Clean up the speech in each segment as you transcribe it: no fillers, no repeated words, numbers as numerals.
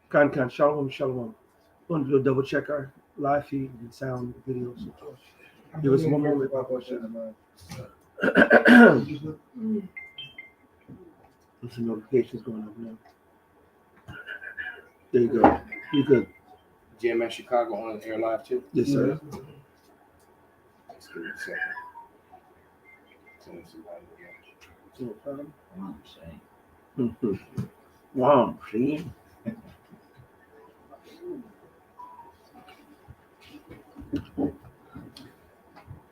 Khan, shalom, shalom. Want to double check our live feed and sound videos. Give us one moment. There's some notifications going up now. There you go. You good? GMS Chicago on air live too. Yes, sir. Let's give it a second. Send us somebody again. No problem. I'm saying. Wow, see?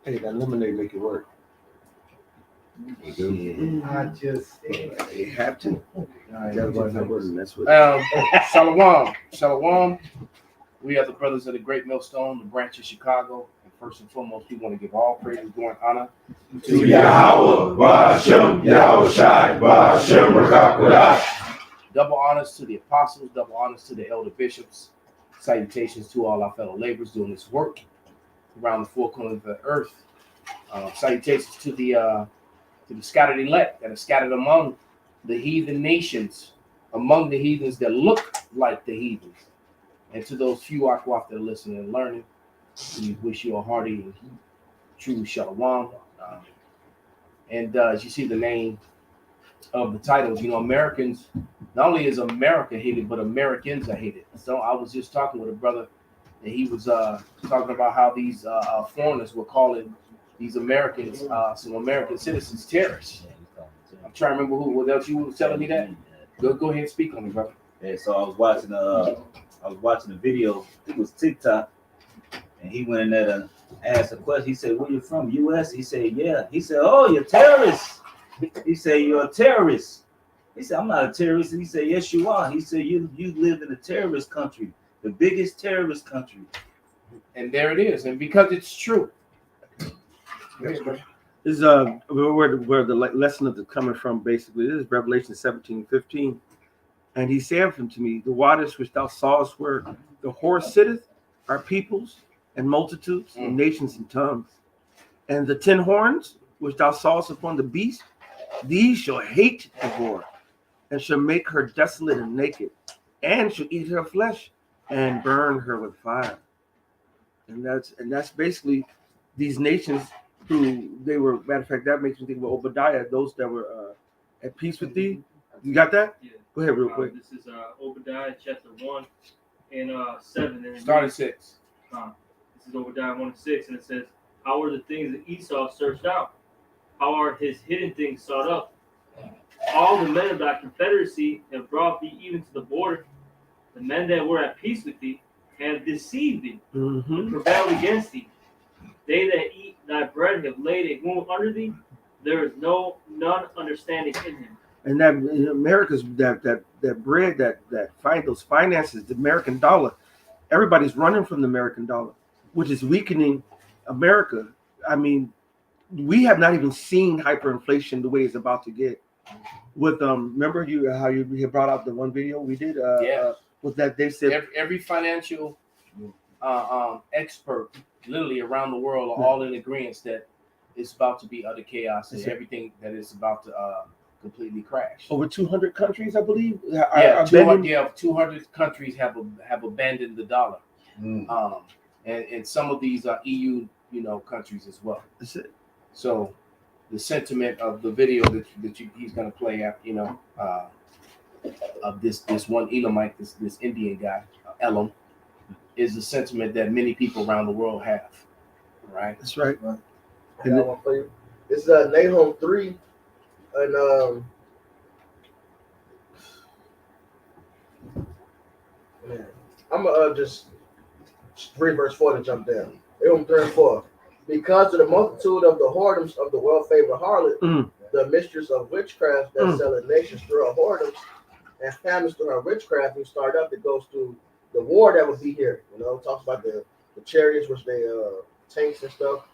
Hey, that lemonade make it work. I just You have to. Otherwise, not working. That's what. Shalom. We are the brothers of the Great Millstone, the branch of Chicago. And first and foremost, we want to give all praise and glory and honor To Yahweh, Bashem, Yahweh Shai, Bashem, Rakakwadash. double honors to the apostles, double honors to the elder bishops. Salutations to all our fellow laborers doing this work around the four corners of the earth. Salutations to the scattered elect that are scattered among the heathen nations, among the heathens that look like the heathens. And to those few Akwaf that are listening and learning, we wish you a hearty and true shalom. And as you see the name of the titles, Americans, not only is America hated, but Americans are hated. So I was just talking with a brother, and he was talking about how these foreigners were calling these Americans, some American citizens, terrorists. I'm trying to remember what else you were telling me that. Go ahead and speak on me, brother. Yeah, so I was watching a video, I think it was TikTok, and he went in there to ask a question. He said, "Where you from? US?" He said, "Yeah." He said, "Oh, you're terrorists." He said, "You're a terrorist." He said, "I'm not a terrorist." And he said, "Yes, you are." He said, You live in a terrorist country, the biggest terrorist country." And there it is. And because it's true. This is where the lesson of the coming from. Basically, this is Revelation 17:15, and he said unto me, "The waters which thou sawest where the horse sitteth are peoples and multitudes and nations and tongues, and the 10 horns which thou sawest upon the beast, these shall hate the whore, and shall make her desolate and naked, and shall eat her flesh, and burn her with fire." And that's basically these nations who they were. Matter of fact, that makes me think of Obadiah. Those that were at peace with thee. You got that? Yeah. Go ahead, real quick. This is Obadiah chapter 1 and 7. And Start at 6. This is Obadiah 1 and 6, and it says, "How are the things that Esau searched out? How are his hidden things sought up? All the men of thy confederacy have brought thee even to the border. The men that were at peace with thee have deceived thee and prevailed against thee. They that eat thy bread have laid a wound under thee. There is none understanding in him." And that in America's that bread that find those finances, the American dollar, everybody's running from the American dollar, which is weakening America. I mean, we have not even seen hyperinflation the way it's about to get. With remember how you brought out the one video we did? Was that they said Every financial expert, literally around the world, are all in agreement that it's about to be utter chaos and everything that is about to completely crash. over 200 countries, I believe. 200 countries have abandoned the dollar, and some of these are EU, countries as well. That's it. So, the sentiment of the video that he's going to play out, of this one Elamite, this Indian guy, Elam, is the sentiment that many people around the world have. Right. That's right. I got one for you. This is Nahum 3, and I'm gonna just read verse 4 to jump down. Nahum 3 and 4. Because of the multitude of the whoredoms of the well-favored harlot, the mistress of witchcraft that selleth nations through her whoredoms and famines through her witchcraft, we start up, it goes through the war that would be here. It talks about the chariots, which they tanks and stuff.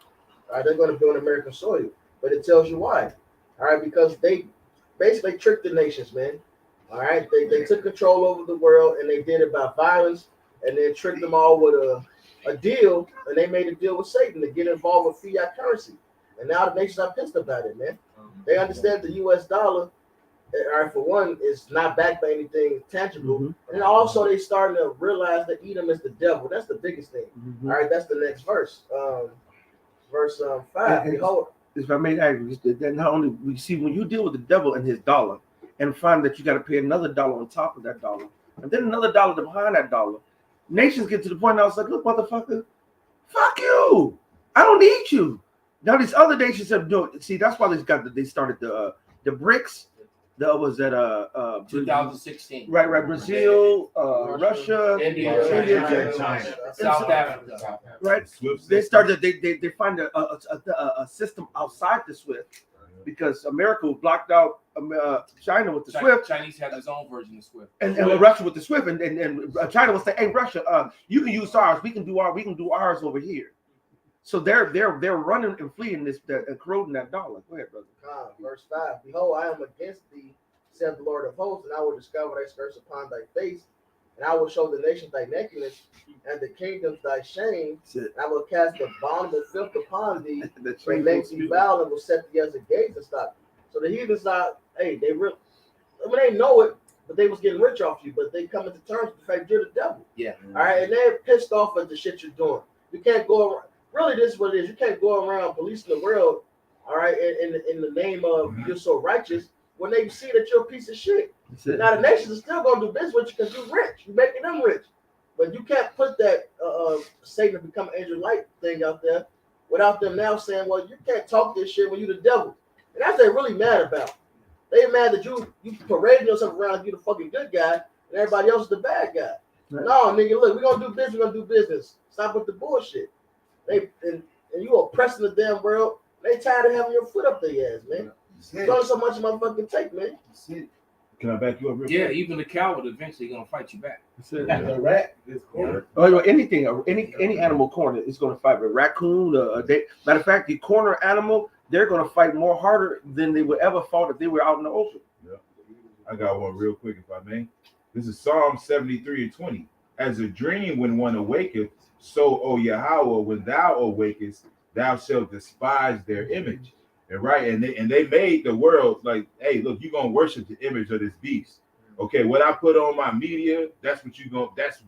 All right, they're going to be on American soil, but it tells you why. All right, because they basically tricked the nations, man. All right, they took control over the world, and they did it by violence, and then tricked them all with a deal, and they made a deal with Satan to get involved with fiat currency. And now the nations are pissed about it, man. They understand the U.S. dollar all right, for one, it's not backed by anything tangible. Mhm. And also they starting to realize that Edom is the devil. That's the biggest thing. Mhm. All right, that's the next verse. Verse 5. And- Behold, If I may add, that not only we see when you deal with the devil and his dollar, and find that you got to pay another dollar on top of that dollar, and then another dollar behind that dollar, nations get to the point. I was like, look, motherfucker, fuck you. I don't need you. Now these other nations have doing. See, that's why they started the BRICS. That was at 2016. right, Brazil, Russia, India, China. South Africa. right. Swift They system. started. They find a system outside the SWIFT because America blocked out China with the SWIFT, Chinese have his own version of Swift. and Russia with the SWIFT, and China was saying, "Hey, Russia, you can use ours. We can do ours over here." So they're running and fleeing this, corroding that dollar. Go ahead, brother. verse 5. Behold, I am against thee, said the Lord of hosts, and I will discover thy skirts upon thy face, and I will show the nations thy nakedness, and the kingdoms thy shame. That's it. And I will cast abominable filth upon thee, The and change make of thee spirit. foul, and will set thee as a gate and stop. So the heathens not, hey, they really, I mean, they know it, but they was getting rich off you, but they coming to terms with the fact you're the devil. Yeah. All right, and they're pissed off at the shit you're doing. You can't go around. Really, this is what it is. You can't go around policing the world, all right, in the name of you're so righteous when they see that you're a piece of shit. That's it. Now the nations are still gonna do business with you because you're rich. You're making them rich, but you can't put that Satan become an angel light thing out there without them now saying, well, you can't talk this shit when you're the devil, and that's what they're really mad about. They mad that you parading yourself around, you the fucking good guy, and everybody else is the bad guy. Right. No, nigga, look, we're gonna do business. We're gonna do business. Stop with the bullshit. They and you oppressing the damn world. They tired of having your foot up their ass, man. That's There's it. only so much motherfucking take, man. That's it. Can I back you up real Yeah, quick? even the coward eventually gonna fight you back. That's it. The rat is cornered. Oh, anything, any animal corner is going to fight. A raccoon, matter of fact, the corner animal, they're going to fight more harder than they would ever fought if they were out in the open. I got one real quick, if I may. This is Psalm 73:20. As a dream when one awaketh, so, O Yahweh, when thou awakest, thou shalt despise their image. And right, and they made the world like, hey, look, you're gonna worship the image of this beast. Okay, what I put on my media, that's what you gonna that's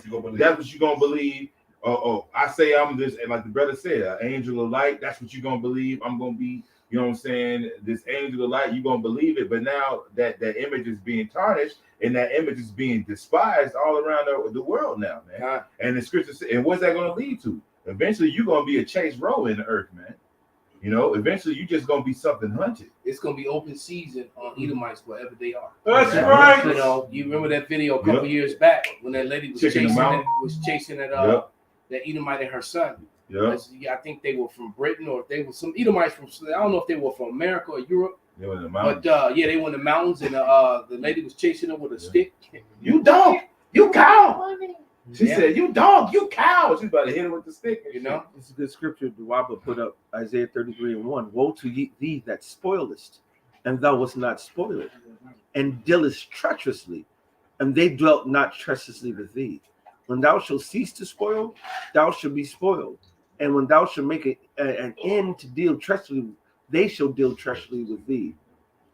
what you gonna believe. Oh, I say I'm this, and like the brother said, an angel of light, that's what you're gonna believe. I'm gonna be, you know what I'm saying, this angel of light, you're gonna believe it. But now that image is being tarnished and that image is being despised all around the world now, man. And the scripture says, and what's that gonna lead to? Eventually you're gonna be a Chase Row in the earth, man. You know, eventually you're just gonna be something hunted. It's gonna be open season on Edomites wherever they are. That's Yeah. right. You know, you remember that video a couple years back when that lady was Checking them out. chasing that Yep. that Edomite and her son. Yeah, I think they were from Britain, or if they were some Edomites from, I don't know if they were from America or Europe, they were in the but mountains. yeah, they were in the mountains, and the lady was chasing them with a stick. You dog, you cow. She Yeah. said, "You dog, you cow." She's about to hit her with the stick. You know, It's a good scripture. The Wabba put up Isaiah 33:1. Woe to thee that spoilest, and thou wast not spoiled, and dealest treacherously, and they dwelt not treacherously with thee. When thou shalt cease to spoil, thou shalt be spoiled. And when thou shalt make an end to deal treacherously, they shall deal treacherously with thee.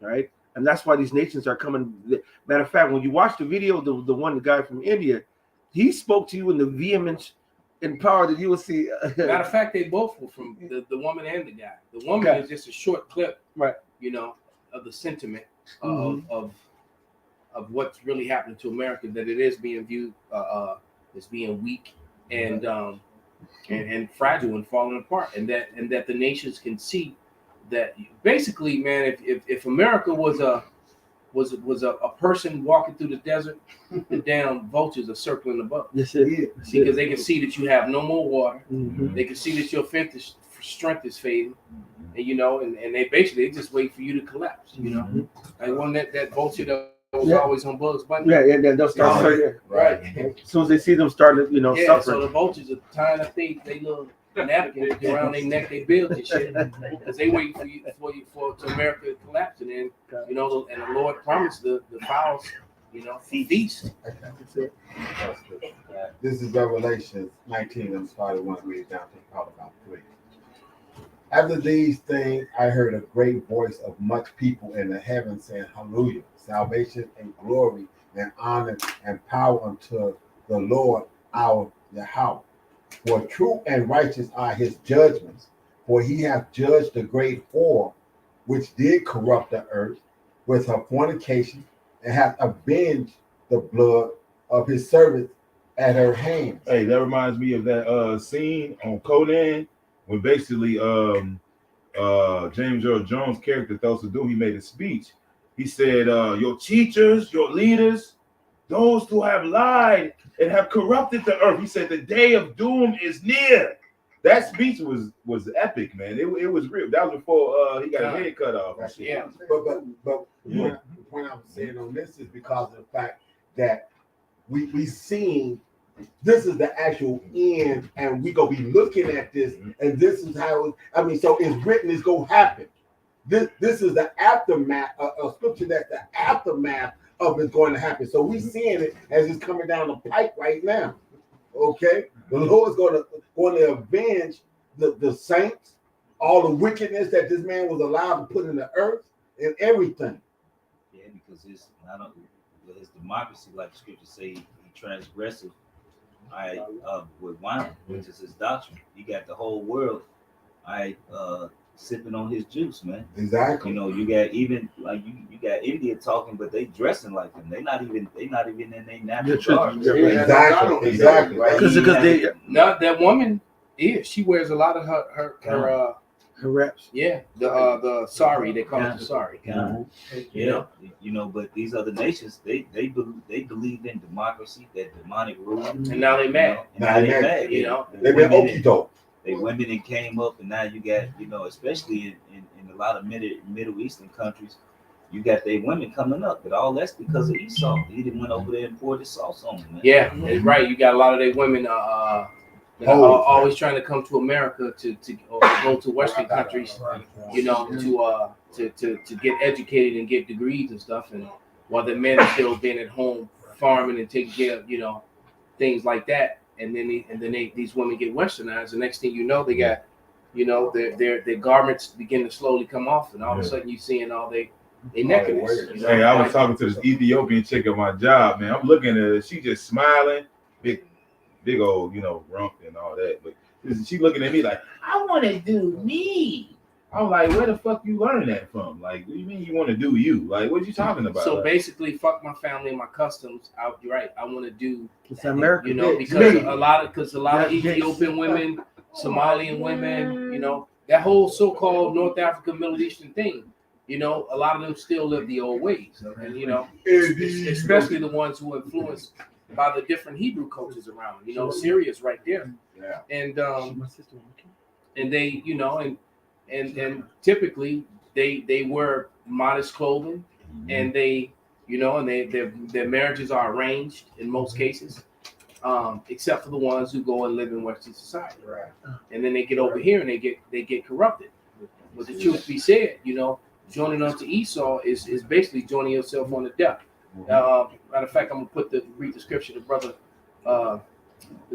All right. And that's why these nations are coming. Matter of fact, when you watch the video, the guy from India, he spoke to you in the vehemence and power that you will see. matter of fact, they both were from the woman and the guy. The woman Okay. is just a short clip, Right. You know, of the sentiment Mhm. of what's really happening to America. That it is being viewed as being weak and fragile and falling apart, and that the nations can see that basically, man, if America was a person walking through the desert, the damn vultures are circling above, Yes, it. because they can see that you have no more water. Mhm. They can see that your strength is fading, and you know, and they just wait for you to collapse. You know, like one that vulture that was Yeah. always on Bugs Bunny. Yeah, they'll start. Right. As soon as they see them starting, Yeah, suffering. so the vultures are tying up they little napkins around their neck, they build and shit, because they wait for America to collapse, and then you know, and the Lord promised the fowls, you know, feast. This is Revelation 19 and started 1 read down to about 3. After these things, I heard a great voice of much people in the heavens saying, Hallelujah, salvation and glory and honor and power unto the Lord our Yahweh. For true and righteous are his judgments, for he hath judged the great whore, which did corrupt the earth with her fornication, and hath avenged the blood of his servants at her hands. Hey, that reminds me of that scene on Conan when basically James Earl Jones' character Thulsa Doom, he made a speech. He said, your teachers, your leaders, those who have lied and have corrupted the earth. He said the day of doom is near. That speech was epic, man. It was real. That was before he got his head cut off. Yeah. But the point I'm saying on this is because of the fact that we seen this is the actual end, and we gonna be looking at this, and this is how so it's written, it's gonna happen. This is the aftermath, a scripture that's the aftermath of it's going to happen. So we seeing it as it's coming down the pipe right now. Okay, the Lord's going to avenge the saints, all the wickedness that this man was allowed to put in the earth and everything. Yeah, because it's not his democracy, like the scripture say, he transgressive. With wine, which is his doctrine. He got the whole world, sipping on his juice, man. Exactly. You know, you got even like you got India talking, but they dressing like them. They not even in their natural garb. Exactly. Right? Because they Now that woman she wears a lot of her reps. yeah, the sari, they call it the sari. Yeah, you know, but these other nations, they believe in democracy, that demonic rule, And now they mad. Now they mad, you know. They've been okey-doke. They women and came up, and now you got, you know, especially in a lot of Middle Eastern countries, you got their women coming up, but all that's because of Esau. He didn't went over there and poured his sauce on them, man. Yeah, that's right. You got a lot of their women that are always trying to come to America to or go to Western countries, you know, to get educated and get degrees and stuff, and while the men are still being at home farming and taking care of, you know, things like that. And then these women get westernized. The next thing you know, they got, you know, their garments begin to slowly come off, and all of a sudden you seeing all they nakedness. You know? Hey, I was talking to this Ethiopian chick at my job, man. I'm looking at her, she just smiling, big old, you know, rump and all that. But she looking at me like, I want to do me. I'm like, where the fuck you learn that from? Like, what do you mean you want to do you? Like, what you talking about? So basically, fuck my family and my customs. You're right. I want to do, It's America, you know, because a lot of Ethiopian women, Somalian women, you know, that whole so-called North Africa, Middle Eastern thing, you know, a lot of them still live the old ways, and you know, especially the ones who are influenced by the different Hebrew cultures around. You know, Syria's right there, and they, you know, and typically they wear modest clothing, and they, you know, and their marriages are arranged in most cases, except for the ones who go and live in Western society. Right. And then they get over here and they get corrupted. But the truth be said, you know, joining unto Esau is basically joining yourself on the death. Matter of fact, I'm gonna read the scripture that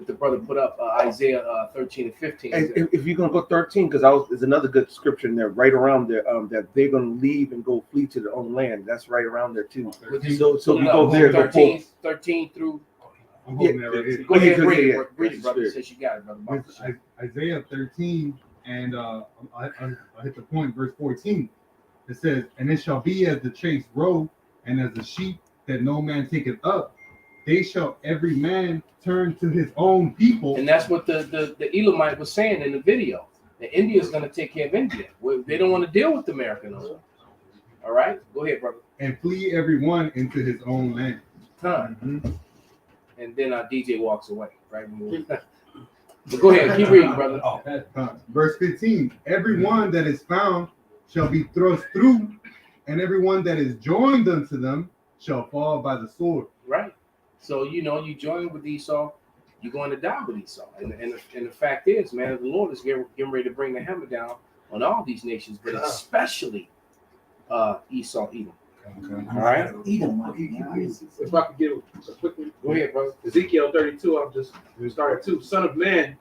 the brother put up, Isaiah 13 and 15. And if you're gonna go 13, because there's another good scripture in there right around there, that they're gonna leave and go flee to their own land. That's right around there too. So we go there. 13 through. I'm holding that right here. Go ahead, read it, brother. Since you got it, brother. It's Isaiah 13, and I hit the point, verse 14. It says, "And it shall be as the chase roe, and as the sheep that no man taketh up, they shall every man turn to his own people." And that's what the Elamite was saying in the video. That India is going to take care of India. They don't want to deal with America no more. All right, go ahead, brother. And flee every one into his own land. Time. And then our DJ walks away, right? But go ahead, keep reading, brother. Verse 15, every one that is found shall be thrust through, and every one that is joined unto them shall fall by the sword. Right. So, you know, you join with Esau, you're going to die with Esau. And the fact is, man, the Lord is getting ready to bring the hammer down on all these nations, but especially Esau, Edom. Okay. All right. If I could give a quick one. Go ahead, brother. Ezekiel 32, I'm just going to start at 2. Son of man,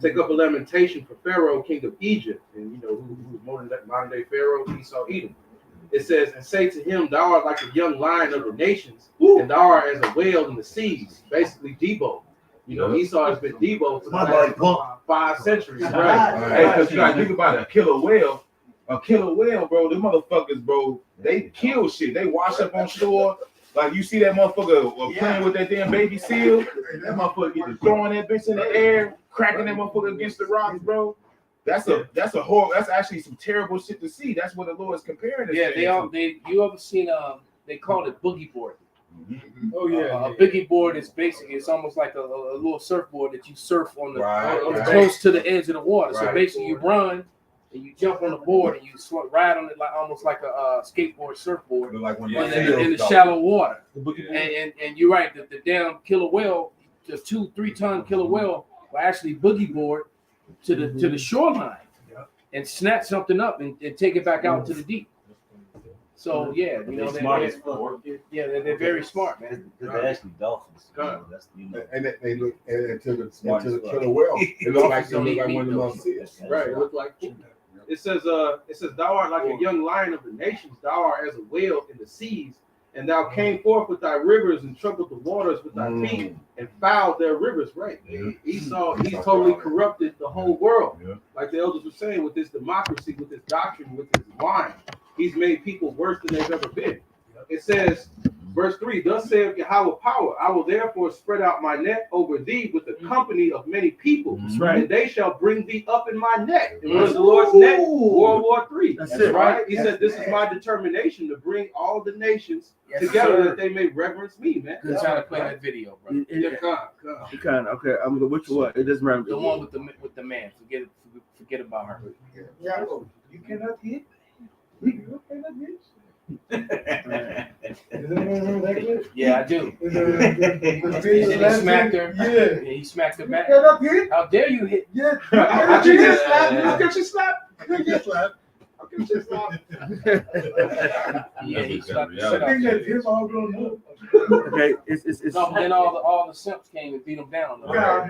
take up a lamentation for Pharaoh, king of Egypt, and you know who's modern day Pharaoh, Esau, Edom. It says, and say to him, thou art like a young lion of the nations, and thou art as a whale in the seas. Basically, Debo. You know, Esau has been Debo for the last 5 centuries. Right. Hey, because you gotta think about it, a killer whale, bro. The motherfuckers, bro, they kill shit. They wash up on shore. Like you see that motherfucker playing with that damn baby seal. That motherfucker get to throwing that bitch in the air, cracking that motherfucker against the rocks, bro. That's a horrible. That's actually some terrible shit to see. That's what the Lord is comparing. Yeah, you ever seen they call it boogie board. Oh yeah. A boogie board is basically it's almost like a little surfboard that you surf on the Right. close to the edge of the water. So Right. basically you run and you jump on the board and you ride on it like almost like a skateboard surfboard Like when in the shallow water. And you're right, the damn killer whale, the 2-3 ton killer whale will actually boogie board to the shoreline and snatch something up and take it back out to the deep. So yeah, you know They're smart as fuck. they're very smart, man. They're actually dolphins. God. That's, you know, And they look into the Smart into the as fuck. killer whale. It looks like Don't eat one meat, of though. them seals. Right, it look like it says thou art like a young lion of the nations, thou art as a whale in the seas, and thou came forth with thy rivers and troubled the waters with thy feet and fouled their rivers. Right. Esau, he's totally corrupted the whole world. Yeah. Like the elders were saying, with this democracy, with this doctrine, with this wine, he's made people worse than they've ever been. It says, verse 3, thus saith Yahweh power, I will therefore spread out my net over thee with a company of many people, and they shall bring thee up in my net. And what is the Lord's net? World War III. That's That's it. right. He said, this is my determination to bring all the nations together that they may reverence me, man. Yes, Trying sir. to play that video, bro. Yeah, Yeah, come. You kind of okay. I'm which one? It doesn't matter. The one with the man. Forget about her. Yeah. You cannot hit. You cannot hit. Yeah, I do. And he smacked her. Yeah. He smacked her back. Cannot hit. How dare you hit? Yeah. How How you you just slap? slap? How can you slap? How can you slap? How can you slap? Yeah, he slapped the I shit I think out. that's him all grown up. Okay, it's No, then all the simps came and beat him down. though. Yeah.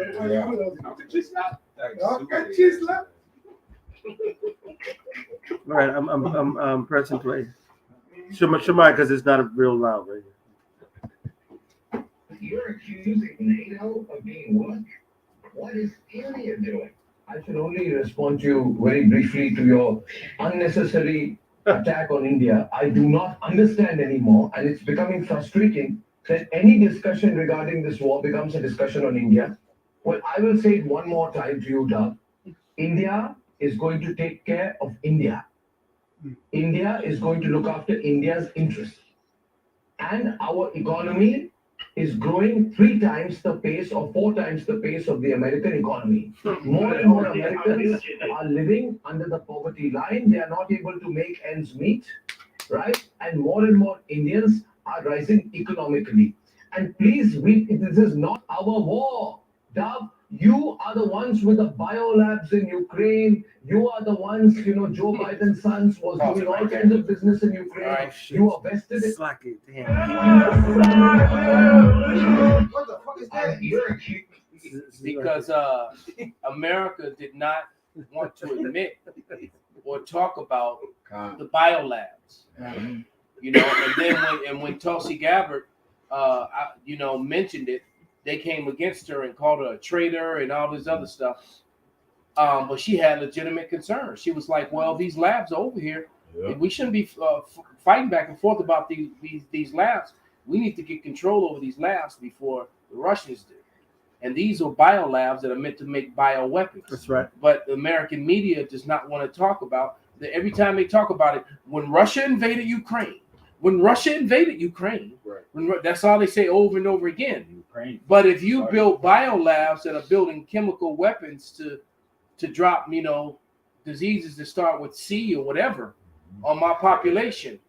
How could you slap? How can you slap? all right. I'm pressing play. Shemai, because it's not a real loud right here. You're accusing NATO of being what? What is Syria doing? I should only respond to you very briefly to your unnecessary attack on India. I do not understand anymore, and it's becoming frustrating that any discussion regarding this war becomes a discussion on India. Well, I will say it one more time to you, Doug. India is going to take care of India. India is going to look after India's interests. And our economy is growing 3 times the pace or 4 times the pace of the American economy. More and more Americans are living under the poverty line. They are not able to make ends meet, right? And more Indians are rising economically. And please, this is not our war. Dove, you are the ones with the biolabs in Ukraine. You are the ones, Joe Biden's sons was doing all kinds of business in Ukraine. Right. You are vested in. Slack it. Damn. What the fuck is that? And you're accusing. Because America did not want to admit or talk about the biolabs. And then when Tulsi Gabbard, mentioned it, they came against her and called her a traitor and all this other stuff. But she had legitimate concerns. She was like, "Well, these labs are over here. Yeah. We shouldn't be fighting back and forth about these labs. We need to get control over these labs before the Russians do. And these are biolabs that are meant to make bioweapons. That's right. But the American media does not want to talk about that. Every time they talk about it, when Russia invaded Ukraine, right. That's all they say over and over again. Ukraine. But if you build biolabs that are building chemical weapons to drop, diseases that start with C or whatever on my population,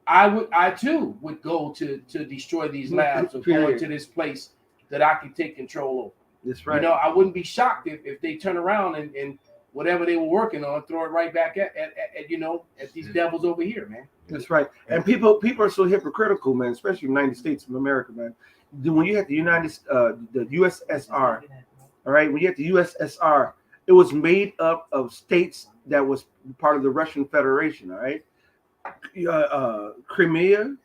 I too would go to destroy these labs or go into this place that I can take control over. That's right. I wouldn't be shocked if they turn around and whatever they were working on, throw it right back at these devils over here, man. That's right. And people are so hypocritical, man, especially in the United States of America, man. When you had the USSR, All right, when you had the USSR, it was made up of states that was part of the Russian Federation. All right, Crimea,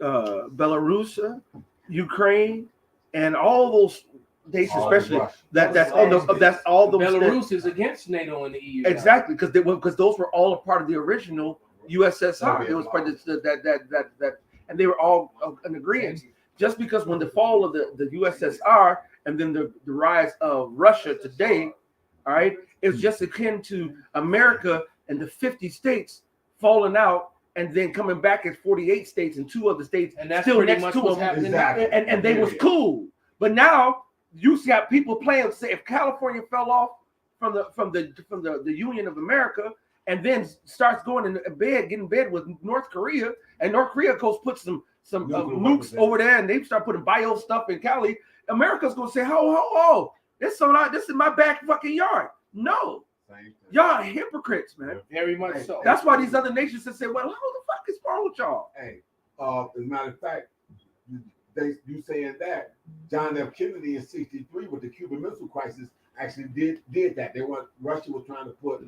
Belarus, Ukraine, and all those states, especially that's all those. Belarus is against NATO and the EU. Exactly, because those were all a part of the original USSR. It was part of that, and they were all in agreement. Just because when the fall of the USSR and then the rise of Russia today, all right, it's just akin to America and the 50 states falling out and then coming back as 48 states and 2 other states, and that's still pretty next much to what's them, happening. Exactly. and they was cool. But now you got people playing. Say if California fell off from the Union of America and then starts going in bed, getting in bed with North Korea, and North Korea goes put some nukes over there, and they start putting bio stuff in Cali. America's gonna say, "Oh, this is my back fucking yard." No, y'all hypocrites, man. Very much so. That's why these other nations have said, "Well, who the fuck is wrong with y'all?" Hey, as a matter of fact, you saying that John F. Kennedy in '63 with the Cuban Missile Crisis actually did that. Russia was trying to put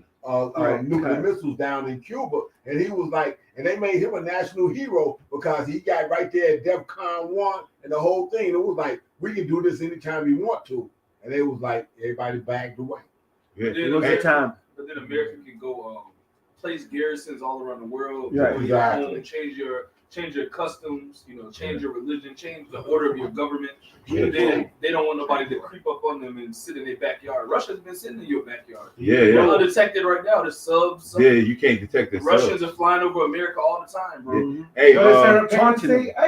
nuclear missiles down in Cuba, and he was like, and they made him a national hero because he got right there at DEFCON 1 and the whole thing. It was like, we can do this anytime we want to, and it was like everybody backed away. Yeah. It was the time. But then America can go place garrisons all around the world. Right. Go to your home, change your customs, change your religion, change the order of your government. But then they don't want nobody to creep up on them and sit in their backyard. Russia's been sitting in your backyard. They're undetected right now. The subs. Yeah, you can't detect the Russians are flying over America all the time, bro. Yeah. Hey, I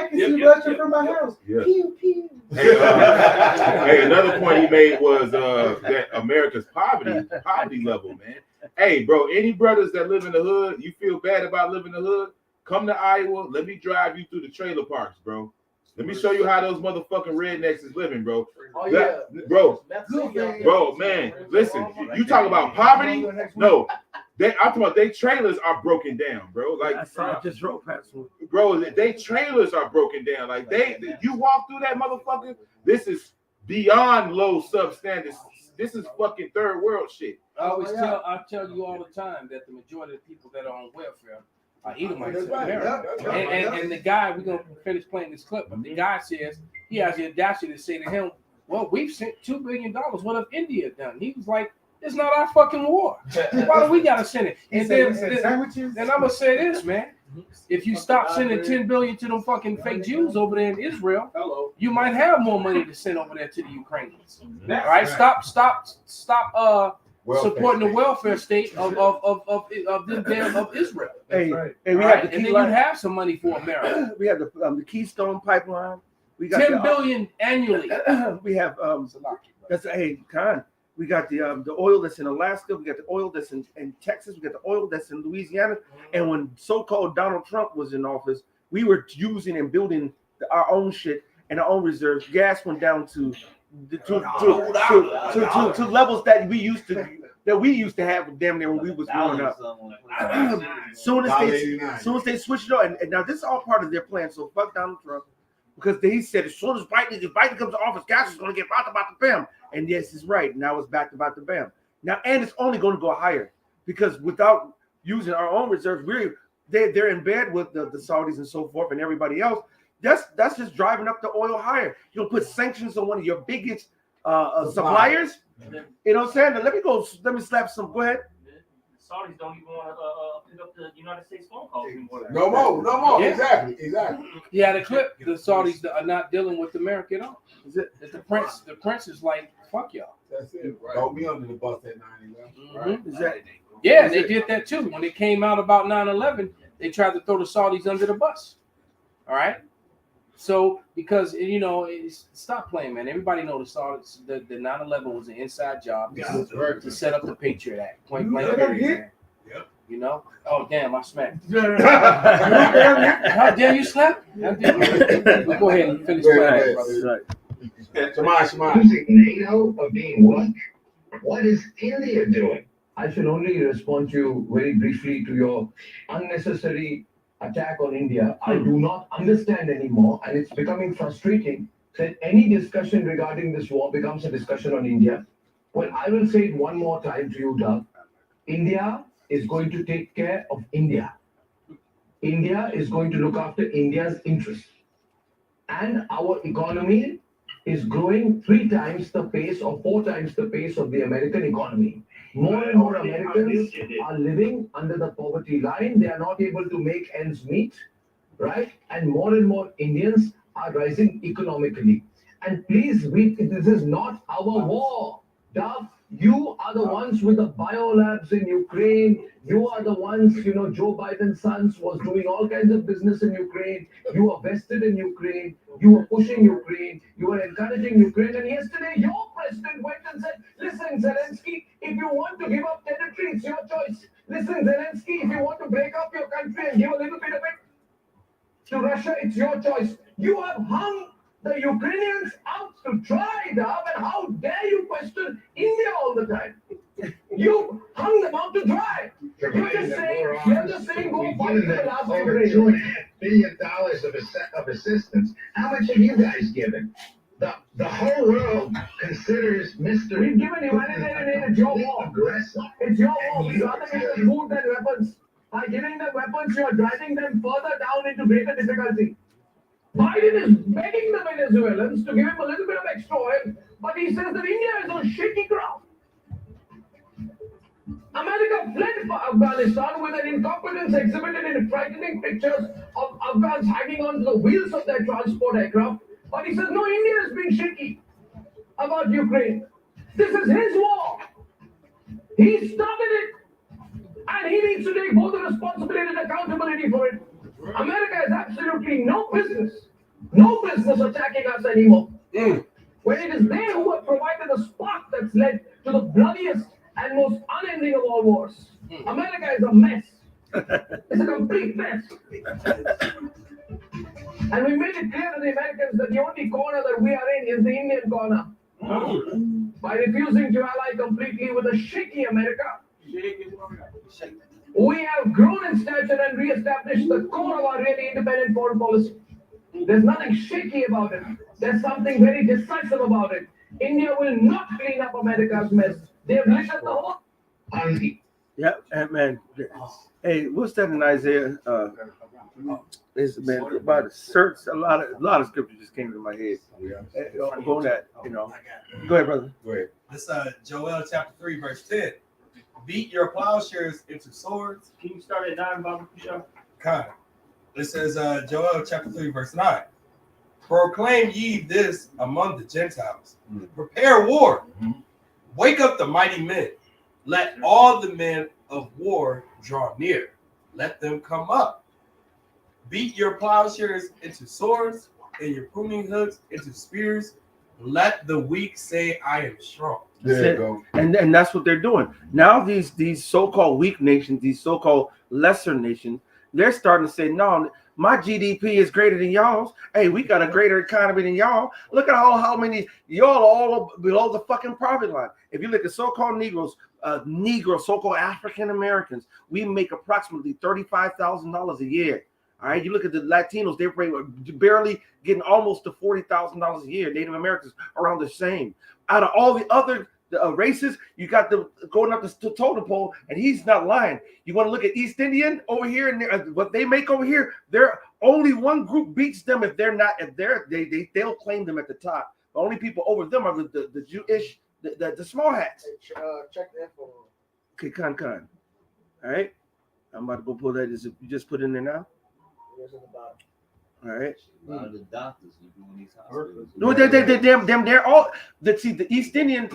can see Russia from my house. Yeah. Pew, pew. Hey, another point he made was that America's poverty level, man. Hey, bro, any brothers that live in the hood, you feel bad about living in the hood? Come to Iowa. Let me drive you through the trailer parks, bro. Let me show you how those motherfucking rednecks is living, bro. Oh yeah, Bro, man, listen. You talk about poverty? No, I'm talking about they trailers are broken down, bro. Like I just drove past one. Bro, they trailers are broken down. Like you walk through that motherfucker. This is beyond low substandard. This is fucking third world shit. I tell you all the time that the majority of the people that are on welfare are Edomites in America. And the guy, we're gonna finish playing this clip, but the guy says he has the audacity to say to him, "Well, we've sent $2 billion. What have India done?" He was like, "It's not our fucking war. Why do we gotta send it?" And then I'm gonna say this, man. If you stop sending $10 billion to them fucking fake Jews over there in Israel, you might have more money to send over there to the Ukrainians. All right, stop supporting the welfare state of Israel. And then you have some money for America. We have the Keystone Pipeline. We got $10 billion annually. We have Khan. We got the oil that's in Alaska. We got the oil that's in Texas. We got the oil that's in Louisiana. And when so-called Donald Trump was in office, we were using and building our own shit and our own reserves. Gas went down to levels that we used to have damn near when we was growing up. Soon as they switched it on, and now this is all part of their plan. So fuck Donald Trump, because he said as soon as Biden comes to office, gas is going to get back about the bam. And yes, it's right. Now it's back about the bam. Now, and it's only going to go higher because without using our own reserves, they're in bed with the Saudis and so forth and everybody else. That's just driving up the oil higher. You'll put sanctions on one of your biggest suppliers. You know what I'm saying? Now, let me slap some. Go ahead. The Saudis don't even want to pick up the United States phone calls anymore. No more. Yeah. Exactly. Yeah, the clip. The Saudis are not dealing with America at all. Is it? The prince is like, fuck y'all. That's it. Throw me under the bus at 9/11. Right. Is that? Yeah, they did that too. When it came out about 9/11, they tried to throw the Saudis under the bus. All right. So because stop playing, man. Everybody know the Saudis. The 9/11 was an inside job to set up the Patriot Act. Point blank. Period, man. Oh damn, I smacked. How dare you slap? How dare you? Go ahead and finish playing, brother. Shemai. Using NATO or being what? What is India doing? I should only respond to you very briefly to your unnecessary attack on India. I do not understand anymore, and it's becoming frustrating that any discussion regarding this war becomes a discussion on India. Well, I will say it one more time to you, Doug. India is going to take care of India. India is going to look after India's interests. And our economy is growing 3 times the pace or 4 times the pace of the American economy. More and more Americans are living under the poverty line. They are not able to make ends meet, right? And more Indians are rising economically. And please, this is not our war. Dove, you are the ones with the biolabs in Ukraine. You are the ones, Joe Biden's sons was doing all kinds of business in Ukraine. You are vested in Ukraine. You are pushing Ukraine. You are encouraging Ukraine. And yesterday, your president went and said, listen, Zelensky, if you want to give up territory, it's your choice. Listen, Zelensky, if you want to break up your country and give a little bit of it to Russia, it's your choice. You have hung the Ukrainians out to dry, Dove, and how dare you question India all the time? You hung them out to dry. You're just saying, go fight for the last over $2.5 billion of assistance. How much have you guys given? The whole world considers Mr. We've given humanitarian aid. It's your war. Aggressive. It's your war. We rather give them food than weapons. By giving them weapons, you are driving them further down into greater difficulty. Biden is begging the Venezuelans to give him a little bit of extra oil, but he says that India is on shaky ground. America fled Afghanistan with an incompetence exhibited in frightening pictures of Afghans hanging onto the wheels of their transport aircraft. But he says, no, India is being shaky about Ukraine. This is his war. He started it. And he needs to take both the responsibility and accountability for it. America has absolutely no business attacking us anymore. When it is they who have provided the spark that's led to the bloodiest and most unending of all wars. America is a mess. It's a complete mess. And we made it clear to the Americans that the only corner that we are in is the Indian corner. By refusing to ally completely with a shaky America, we have grown in stature and re-established the core of our really independent foreign policy. There's nothing shaky about it. There's something very decisive about it. India will not clean up America's mess. They've littered the whole. Yeah, man. Hey, what's that in Isaiah? It's man about search. A lot of scripture just came to my head. Go that, Go ahead, brother. Go ahead. This Joel chapter 3, verse 10. Beat your plowshares into swords. Can you start at 9, Baba? Kind. It says Joel chapter 3, verse 9. Proclaim ye this among the Gentiles. Prepare war. Wake up the mighty men. Let all the men of war draw near. Let them come up. Beat your plowshares into swords and your pruning hooks into spears. Let the weak say, I am strong. There you go. And that's what they're doing. Now these so-called weak nations, these so-called lesser nations, they're starting to say, no, my GDP is greater than y'all's. Hey, we got a greater economy than y'all. Look at how many y'all all below the fucking poverty line. If you look at so-called Negroes, so-called African Americans, we make approximately $35,000 a year. All right, you look at the Latinos, they're barely getting almost to $40,000 a year. Native Americans around the same. Out of all the other races, you got them going up the totem pole, and he's not lying. You want to look at East Indian over here, and what they make over here, they're only one group beats them if they'll claim them at the top. The only people over them are the Jewish, the small hats. Check the info. Okay, Khan. All right, I'm about to go pull that. You just put in there now? All right. A lot of the doctors are doing these hospitals. No, they're all. The East Indian.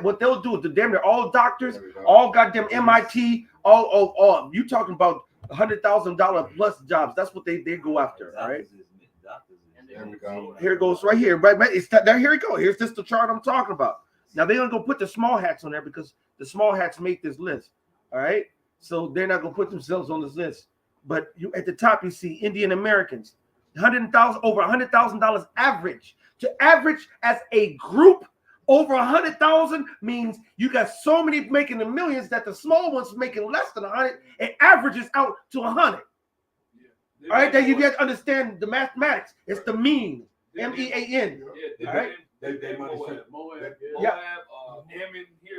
What they'll do is they're all doctors, all goddamn MIT. All. You talking about $100,000 plus jobs? That's what they go after. All right. Here it goes right here. Right. It's there. Here we go. Here's just the chart I'm talking about. Now they're gonna go put the small hats on there because the small hats make this list. All right. So they're not gonna put themselves on this list. But you at the top, you see Indian Americans, over $100,000 average. To average as a group over 100,000 means you got so many making the millions that the small ones making less than 100. It averages out to 100. All right, then you got to understand the mathematics. It's the mean, MEAN. All right. Moab, Yeah. Ammon, here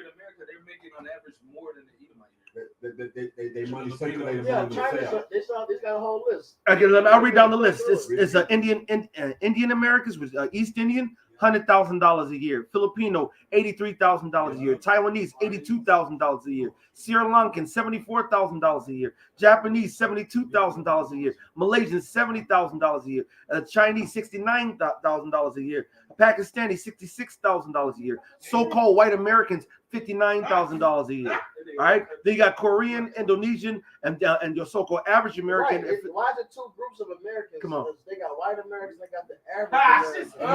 on average more than the Edomite. They money circulating Yeah, among China. themselves. This got a whole list. Okay, I'll read down the list. This is Indian Americans with East Indian, $100,000 a year. Filipino, $83,000 a year. Taiwanese, $82,000 a year. Sri Lankan, $74,000 a year. Japanese, $72,000 a year. Malaysians, $70,000 a year. Chinese, $69,000 a year. Pakistani, $66,000 a year. So-called white Americans, $59,000 a year. All right, then you got Korean, Indonesian, and your so-called average American. Right. Why is it two groups of Americans? Come on. They got white Americans. They got the average Americans. You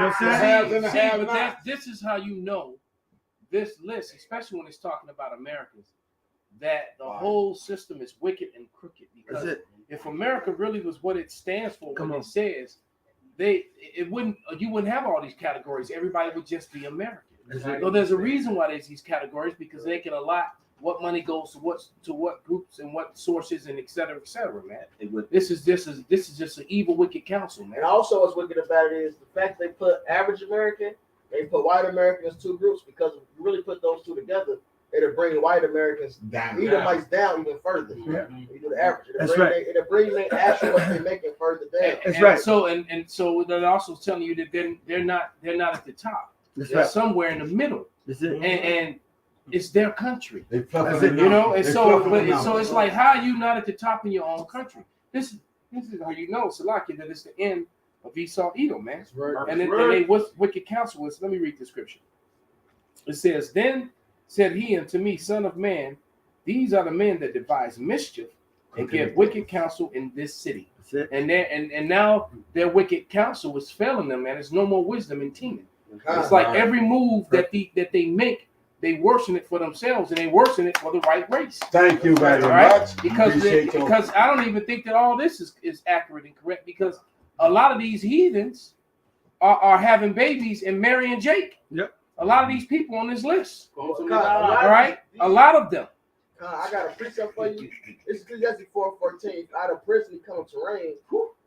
know what I'm saying? But this is how you know this list, especially when it's talking about Americans, that the whole system is wicked and crooked. Because if America really was what it stands for, what it says, you wouldn't have all these categories. Everybody would just be American. So there's a reason why there's these categories, because they can allot what money goes to what groups and what sources and et cetera, man. This is just an evil, wicked council, man. And also, what's wicked about it is the fact they put average American, they put white Americans as two groups, because if you really put those two together, it'll bring white Americans down, Edomites down even further. Yeah. You do the average. It'll bring the actual what they're making further down. That's right. So they're also telling you that they're not at the top. They're somewhere in the middle. And it's their country. You know, and so it's like, how are you not at the top in your own country? This is how you know, Salakia, that it's the end of Esau Edom, man. And then what wicked counsel was. Let me read the scripture. It says, "Then said he unto me, Son of man, these are the men that devise mischief and give wicked counsel in this city." And now their wicked counsel is failing them, man. There's no more wisdom in Teman. It's like every move that they make, they worsen it for themselves, and they worsen it for the right race. Thank you very much. Because I don't even think that all this is accurate and correct, because a lot of these heathens are having babies and marrying Jake. Yep. A lot of these people on this list. All right? A lot of them. I got a precept for you. It's Ecclesiastes 4:14. Out of prison he cometh to reign,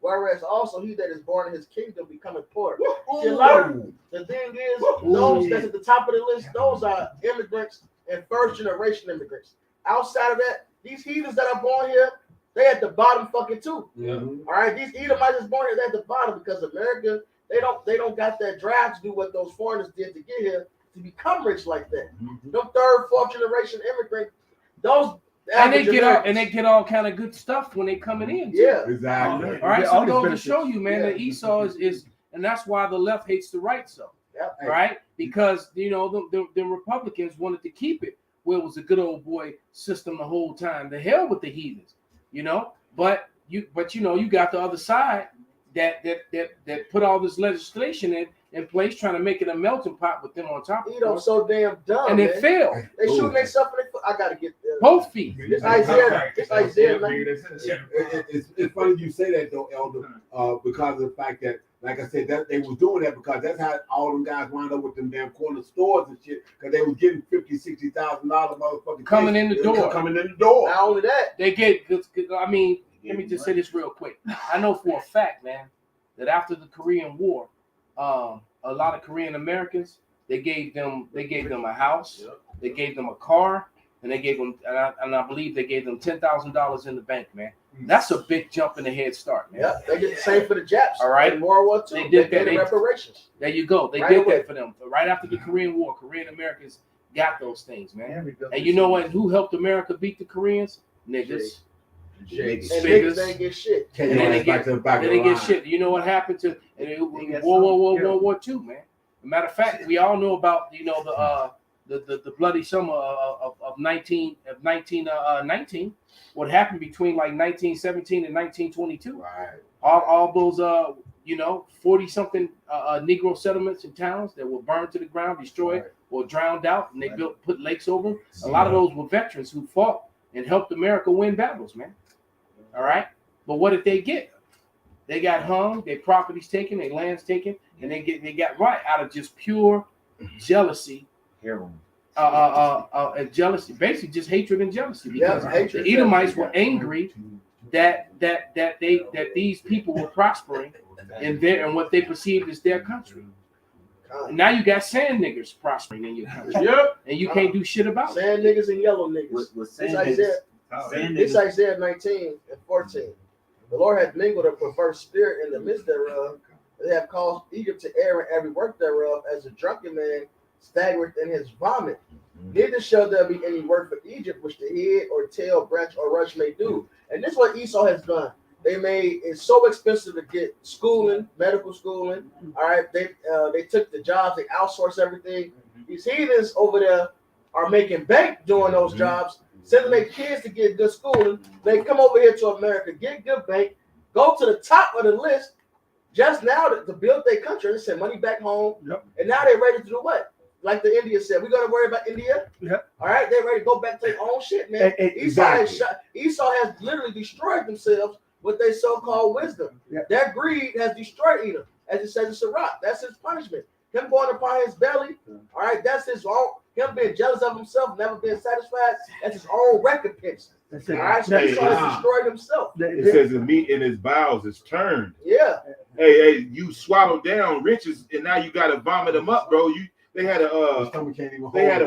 whereas also he that is born in his kingdom becometh poor. See, the thing is, those that's at the top of the list, those are immigrants and first generation immigrants. Outside of that, these heathens that are born here, they at the bottom fucking too. All right, these Edomites is born here, they at the bottom, because America, they don't got that drive to do what those foreigners did to get here to become rich like that. Them third, fourth generation immigrants. Those and they get all kind of good stuff when they coming in. Yeah, exactly. All right, so it goes to show you, man, that Esau is, and that's why the left hates the right so. Right? Because the Republicans wanted to keep it where it was a good old boy system the whole time. The hell with the heathens, But you got the other side that put all this legislation in place, trying to make it a melting pot with them on top of it. So damn dumb. And it failed. They shooting themselves in the foot. I gotta get both feet. It's Isaiah. It's funny you say that though, Elder, because of the fact that, like I said, that they was doing that because that's how all them guys wound up with them damn corner stores and shit, because they was getting $50,000, $60,000 motherfucking coming in the door. Not only that, they get. I mean, let me just say this real quick. I know for a fact, man, that after the Korean War, a lot of Korean Americans, they gave them a house, they gave them a car, and they gave them, and I believe they gave them $10,000 in the bank, man. That's a big jump in the head start, man. Yeah, they did the same for the Japs. All right, in World War II. They did that. The reparations. There you go. They did that for them. But right after the Korean War, Korean Americans got those things, man. And you know what? Who helped America beat the Koreans? Niggas. Niggas didn't get shit. They didn't get shit. You know what happened to World War II, man? As a matter of fact, we all know about the bloody summer of 1919. What happened between like 1917 and 1922? Right. All those 40-something Negro settlements and towns that were burned to the ground, destroyed, or drowned out, and they put lakes over them. A lot of those were veterans who fought and helped America win battles, man. All right, but what did they get? They got hung, their properties taken, their lands taken, and they got right out of just pure jealousy, and jealousy, basically just hatred and jealousy. Because the Edomites were angry that these people were prospering in what they perceived as their country. Now you got sand niggers prospering in your country. Yep. And you can't do shit about it. Sand niggas and yellow niggas. With This sand Isaiah, sand this niggas. Isaiah 19 and 14. The Lord hath mingled a perverse spirit in the midst thereof. They have caused Egypt to err in every work thereof, as a drunken man staggereth in his vomit. Neither shall there be any work for Egypt which the head or tail, branch or rush may do. And this is what Esau has done. They made it so expensive to get schooling, medical schooling. All right, they took the jobs, they outsourced everything. These heathens over there are making bank doing those jobs, sending their kids to get good schooling. They come over here to America, get good bank, go to the top of the list just now to build their country and send money back home. Yep. And now they're ready to do what? Like the India said, we're gonna worry about India. Yep. All right, they're ready to go back to their own shit, man. Exactly. Esau has literally destroyed themselves with their so-called wisdom. Yep. Their greed has destroyed Edom, as it says in Sirach. That's his punishment. Him going upon his belly. All right, that's his own. Him being jealous of himself, never being satisfied. That's his own recompense. That's All it. right, so Esau has destroyed himself. It says the meat in his bowels is turned. Yeah. Hey, you swallow down riches, and now you gotta vomit them up, bro. They had a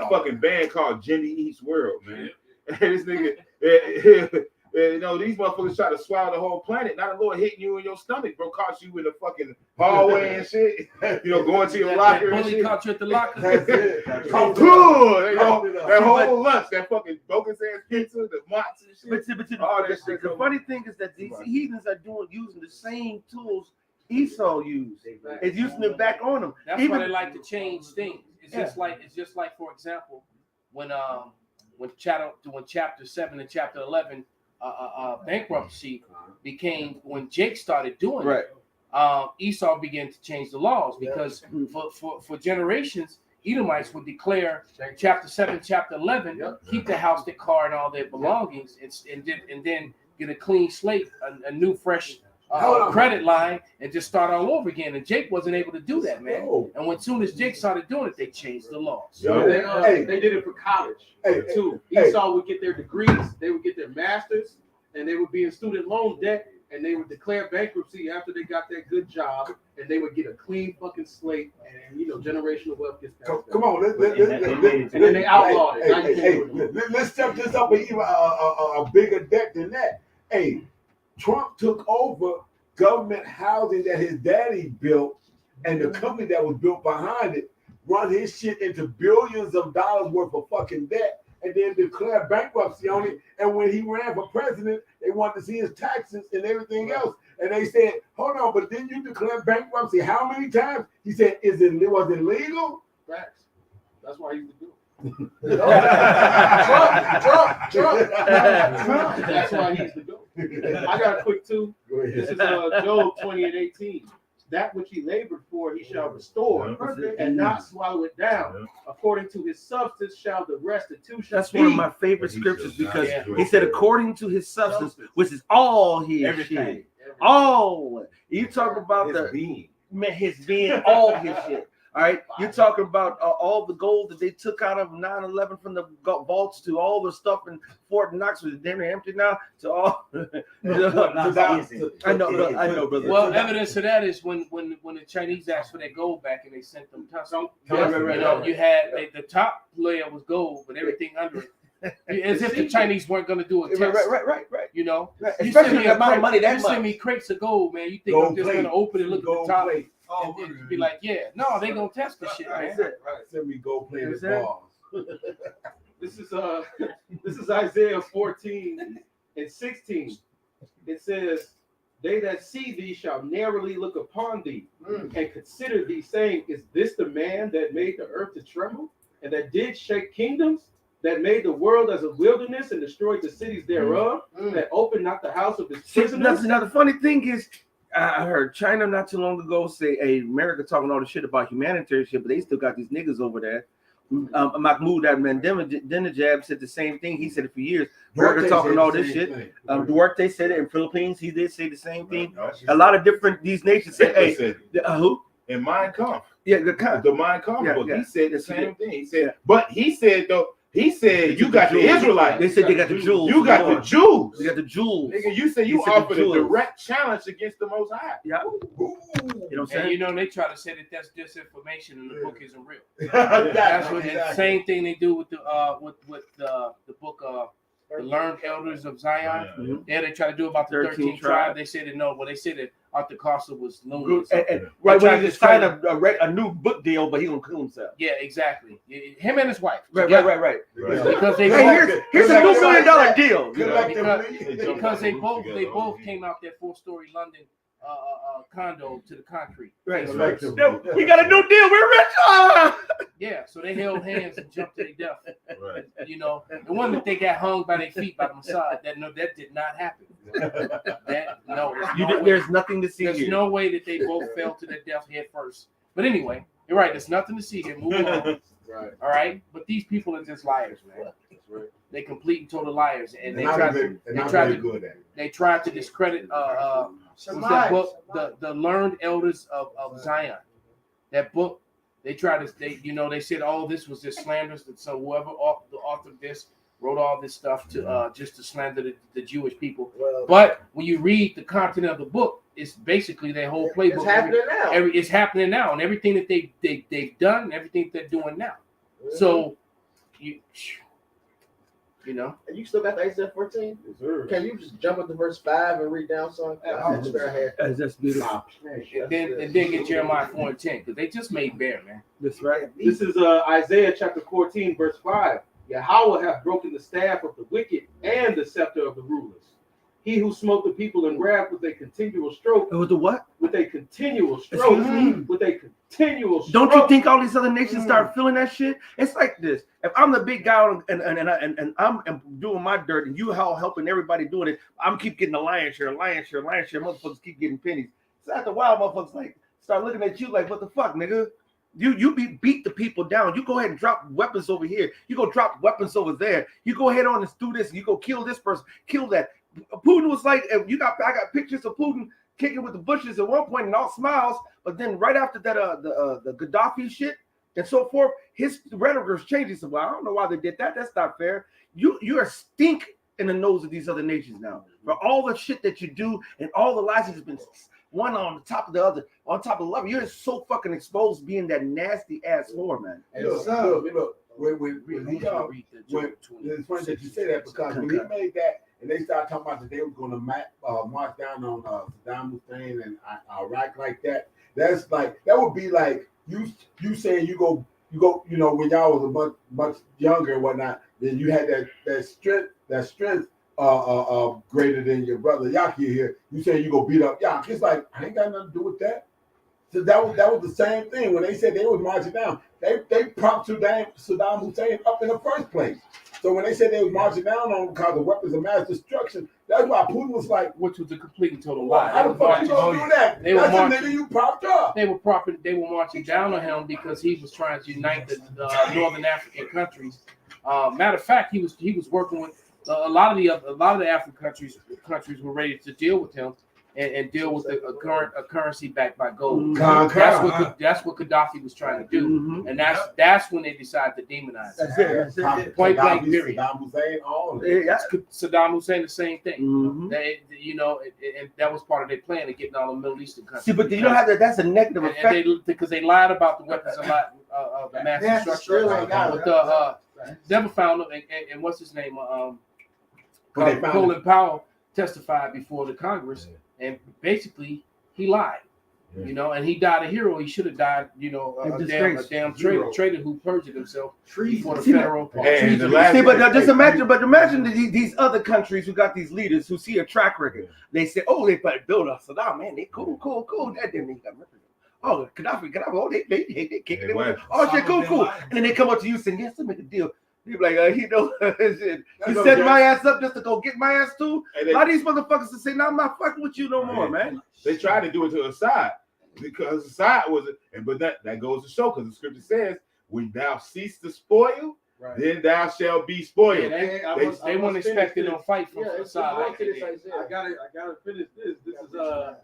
fucking band called Jimmy Eats World, man. And this nigga, you know, these motherfuckers try to swallow the whole planet. Now the Lord hitting you in your stomach, bro, caught you in the fucking hallway and shit. You know, going to your locker and Bully shit. caught you at the locker. That's it. That whole lunch, that fucking bogus ass pizza, the mozz and shit. But All that shit. the funny thing is that these heathens are using the same tools Esau used. It's using it back on them. That's why they like to change things. It's just like, for example, when chapter 7 and chapter 11 bankruptcy became, when Jake started doing it, Esau began to change the laws, because for generations Edomites would declare chapter 7, chapter 11, keep the house, the car, and all their belongings, and then get a clean slate, a new fresh credit line, and just start all over again. And Jake wasn't able to do that, man. And when soon as Jake started doing it, they changed the laws. They did it for college too. Esau would get their degrees, they would get their masters, and they would be in student loan debt, and they would declare bankruptcy after they got that good job, and they would get a clean fucking slate, and generational wealth gets passed. Come on, and then they outlawed it. Let's step this up with even a bigger debt than that. Hey, Trump took over government housing that his daddy built, and the company that was built behind it run his shit into billions of dollars worth of fucking debt, and then declared bankruptcy on it. And when he ran for president, they wanted to see his taxes and everything else. And they said, hold on, but didn't you declare bankruptcy how many times? He said, was it legal? Facts. That's why he's the dude. Trump. That's why he's the goat. I got a quick two. This is Job 20:18. That which he labored for, he shall restore, and not swallow it down. According to his substance shall the restitution. That's one of my favorite scriptures, because he said, according to his substance, which is all his shit. All. You talk about his being, all his shit. All right, you're talking about all the gold that they took out of 9/11 from the vaults, to all the stuff in Fort Knox, which is damn near empty now, to all. I know, brother. Well, evidence of that is when the Chinese asked for their gold back and they sent them tons. You had the top layer was gold, but everything under it. As if the Chinese weren't going to do a test. Right. You know, especially the amount of money that much. You send me crates of gold, man. You think I'm just going to open and look at the top? And be like, yeah, no, they gonna test the shit, man. Send me go play the balls. This is Isaiah 14 and 16. It says, "They that see thee shall narrowly look upon thee, and consider thee, saying, Is this the man that made the earth to tremble, and that did shake kingdoms, that made the world as a wilderness and destroyed the cities thereof, that opened not the house of his prisoners?" Now the funny thing is, I heard China not too long ago say, "Hey, America talking all the shit about humanitarian shit, but they still got these niggas over there." Mahmoud Ahmadinejad said the same thing. He said it for years. America talking all this shit. Duarte said it in Philippines. He did say the same thing. A lot of different these nations say, "Hey, who?" In Mein Kampf. Yeah, the Mein Kampf book. Yeah. He said the same thing. He said, but he said though, He said you got the Jews. Israelites. They said they got the Jews. You got the Jews. They got the Jews. Nigga, you said He you said the offered a Jews. direct challenge against the Most High. Yeah. You know what I'm And saying? you know they try to say that that's disinformation and the book isn't real. That's That's what the same thing they do with the book The Learned Elders of Zion. Mhm. Yeah, they try to do about the 13 tribe. tribe. They said that no, well they said that Arthur Costa was loony. or Good. something. And right They when tried he to just signed discredit- a new book deal, but he gonna kill himself. Yeah, exactly. Him and his wife. Right. Because they Hey, here's a $2 million deal. because they both came out their 4-story London condo to the concrete. Right. Face We first. got a new deal. We're rich. Ah! Yeah, so they held hands and jumped to their death. Right. You know, the one that they got hung by their feet by the Mossad. That did not happen. There's nothing to see There's here. no way that they both fell to their death head first. But anyway, you're right. There's nothing to see here. Move on. Right. All right, but these people are just liars, man. They complete and total liars, and they not tried very- to and they not tried very to good at it. they tried to discredit what's that book, the Learned Elders of Zion. That book, they tried to they said, oh, this was just slanderous, and so whoever the author of this wrote all this stuff to just to slander the Jewish people. Well, But when you read the content of the book, it's basically their whole playbook. it's happening now. It's happening now, and everything that they've done, and everything they're doing now. So you know, And you still got the Isaiah 14? Can you just jump up to verse 5 and read down some? That's beautiful. and then get Jeremiah 4 and 10 because they just made bare, man. That's right. This is Isaiah chapter 14, verse 5. Yahweh hath broken the staff of the wicked and the scepter of the rulers. He who smote the people in wrath with a continual stroke. With the what? With a continual stroke. With a continual stroke. Don't you think all these other nations start feeling that shit? It's like this. If I'm the big guy and I'm doing my dirt and you all helping everybody doing it, I'm keep getting a lion's share. Motherfuckers keep getting pennies. So after a while, motherfuckers like start looking at you like, what the fuck, nigga? You beat the people down. You go ahead and drop weapons over here. You go drop weapons over there. You go ahead on and do this. You go kill this person, kill that. Putin was like, I got pictures of Putin kicking with the bushes at one point and all smiles, but then right after that, the Gaddafi shit and so forth, his rhetoric was changing. So, well, I don't know why they did that. That's not fair. You are stink in the nose of these other nations now for all the shit that you do and all the lies that's been one on the top of the other, on top of the level. You're so fucking exposed being that nasty ass whore, man. And look, when it's funny that you say that because when he made that and they started talking about that they were going to march down on Saddam Hussein and Iraq like that, that's like that would be like you saying you go when y'all was a much younger and whatnot, then you had that strength greater than your brother Yaki here. You say you go beat up Yaki. It's like I ain't got nothing to do with that. So that was the same thing when they said they was marching down. They propped Saddam Hussein up in the first place. So when they said they was marching down on him because of weapons of mass destruction, that's why Putin was like, which was a complete and total lie. How the fuck you gonna do that? They were That's marching, the nigga you propped up. They were marching down on him because he was trying to unite the northern African countries. Matter of fact, he was working with a lot of the African countries were ready to deal with him and deal with a currency backed by gold. That's what Gaddafi was trying to do, and that's when they decided to demonize him. Point blank period. Saddam Hussein, all Saddam Hussein, the same thing. They, and that was part of their plan of getting all the Middle Eastern countries. See, but you know how that's a negative effect because they lied about the weapons of mass destruction. Never found them, and what's his name? Colin Powell testified before the Congress, and basically he lied. And he died a hero. He should have died, a damn traitor who perjured himself before the federal. But imagine these other countries who got these leaders who see a track record. They say, oh, they build us. Saddam, man, they cool. That didn't mean nothing. Oh, Gaddafi, oh, they kicking it. Oh, shit, cool. And then they come up to you saying, yes, let's make a deal. You're like, you set my ass up just to go get my ass too? A lot of these motherfuckers to say, no, I'm not fucking with you no more, man. They tried to do it to Assad because Assad but that goes to show because the scripture says, when thou cease to spoil, then thou shalt be spoiled. Yeah, they weren't expecting no fight from Assad. I gotta finish this. This is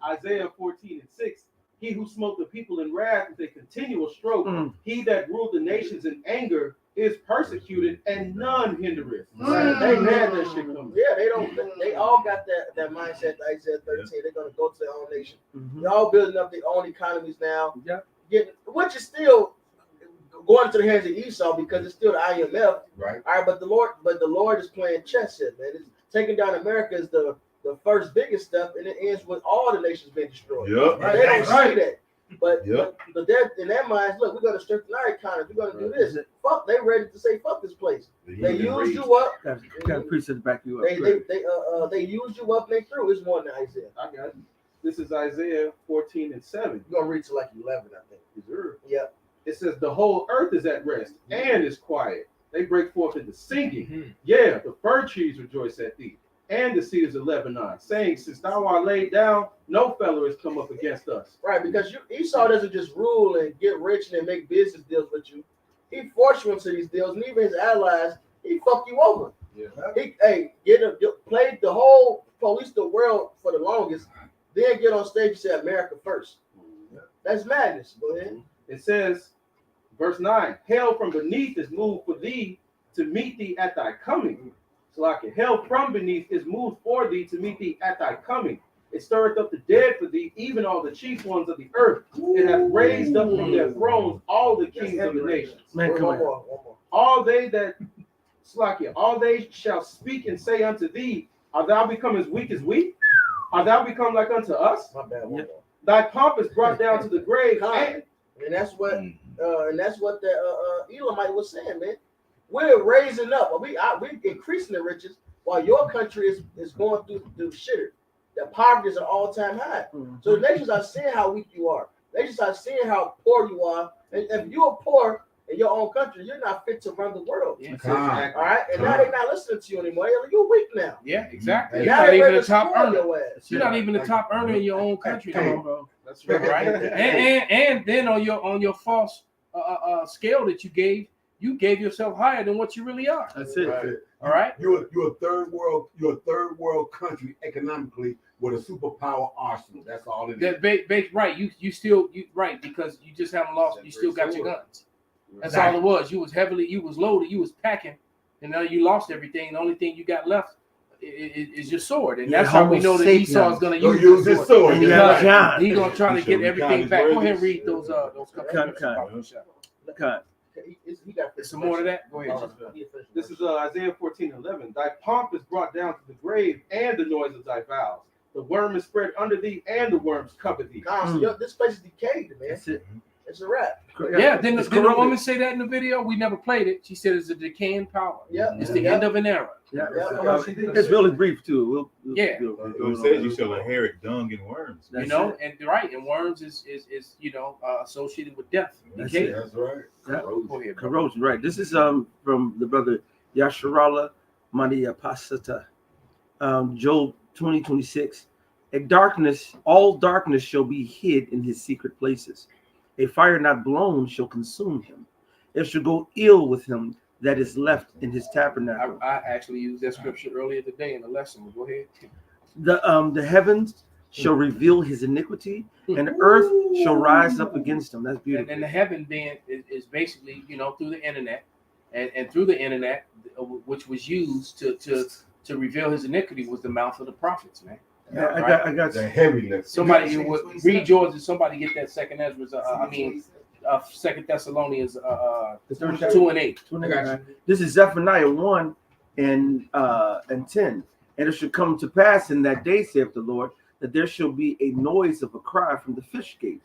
Isaiah 14 and 6. He who smote the people in wrath with a continual stroke, he that ruled the nations in anger is persecuted and none hindereth. They had that shit coming. Yeah, they don't. They all got that mindset. Isaiah 13. They're gonna go to their own nation. They're all building up their own economies now. Yeah. Which is still going to the hands of Esau because it's still the IMF. Right. All right, but the Lord is playing chess here, man. It's taking down America is the first biggest step, and it ends with all the nations being destroyed. Yep. They don't see that. But Yep. that in their minds, look, we're gonna strengthen our economy. We're gonna do this. Fuck, they ready to say fuck this place. They used you up. Got a priest to back you up. They used you up and through. It's more than Isaiah. I got it. This is Isaiah 14:7. You're gonna read to like 11, I think. Yeah. It says the whole earth is at rest and is quiet. They break forth into singing. Yeah, the fir trees rejoice at thee, and the cedars of Lebanon, saying, since thou art laid down, no fellow has come up against us. Right, because Esau doesn't just rule and get rich and then make business deals with you. He forced you into these deals, and even his allies, he fucked you over. Yeah. Played the whole police the world for the longest, then get on stage and say America first. That's madness. Go ahead. It says, verse 9, hell from beneath is moved for thee to meet thee at thy coming. So like hell from beneath is moved for thee to meet thee at thy coming. It stirreth up the dead for thee, even all the chief ones of the earth. It hath raised up from their thrones all the kings of the nations. Man, come One on. more. All they shall speak and say unto thee, art thou become as weak as we? Art thou become like unto us? My bad. One more. Thy pomp is brought down to the grave. And that's what the Elamite was saying, man. We're raising up. We're increasing the riches while your country is going through shitter. The poverty is an all-time high. So the nations are seeing how weak you are. Nations are seeing how poor you are. And if you are poor in your own country, you're not fit to run the world. Yeah, All right, and now they're not listening to you anymore. You're weak now. yeah, exactly. Now You're not they're even ready the to top spoil earner. your ass. You're not even the top earner in your own country, Hey. bro. That's right. Right? and then on your false scale that you gave yourself higher than what you really are. That's it. All right. You're a third world country economically with a superpower arsenal. That's all it is. Right. You still right because you just haven't lost. You still got your guns. That's all it was. You was loaded. You was packing, and now you lost everything. The only thing you got left is your sword, and that's how we know that Esau is going to use his sword. And you got John. He's going to try to get everything back. Go ahead and read those There's some more to that. Go ahead. This is Isaiah 14:11. Thy pomp is brought down to the grave, and the noise of thy vows. The worm is spread under thee, and the worms cover thee. This place is decayed, man. That's it. It's a wrap. Yeah, didn't the woman say that in the video? We never played it. She said it's a decaying power. Yeah. It's the end of an era. Yeah. It's really brief too. Yeah. It says you shall inherit dung and worms. You know, and right, and worms is associated with death. Decay. That's right. Yeah. Go ahead, bro. Corrosion, right. This is from the brother Yasharallah Madia Pasata. Job 20:26. All darkness shall be hid in his secret places. A fire not blown shall consume him. It shall go ill with him that is left in his tabernacle. I actually used that scripture earlier today in the lesson. But go ahead. The heavens shall reveal his iniquity, and the earth shall rise up against him. That's beautiful. And the heaven being is basically, through the internet, and through the internet, which was used to reveal his iniquity, was the mouth of the prophets, man. I got the heaviness. Somebody read yours and somebody get that second Ezra's. Second Thessalonians 2:8. This is Zephaniah 1 and 10. And it shall come to pass in that day, saith the Lord, that there shall be a noise of a cry from the fish gate,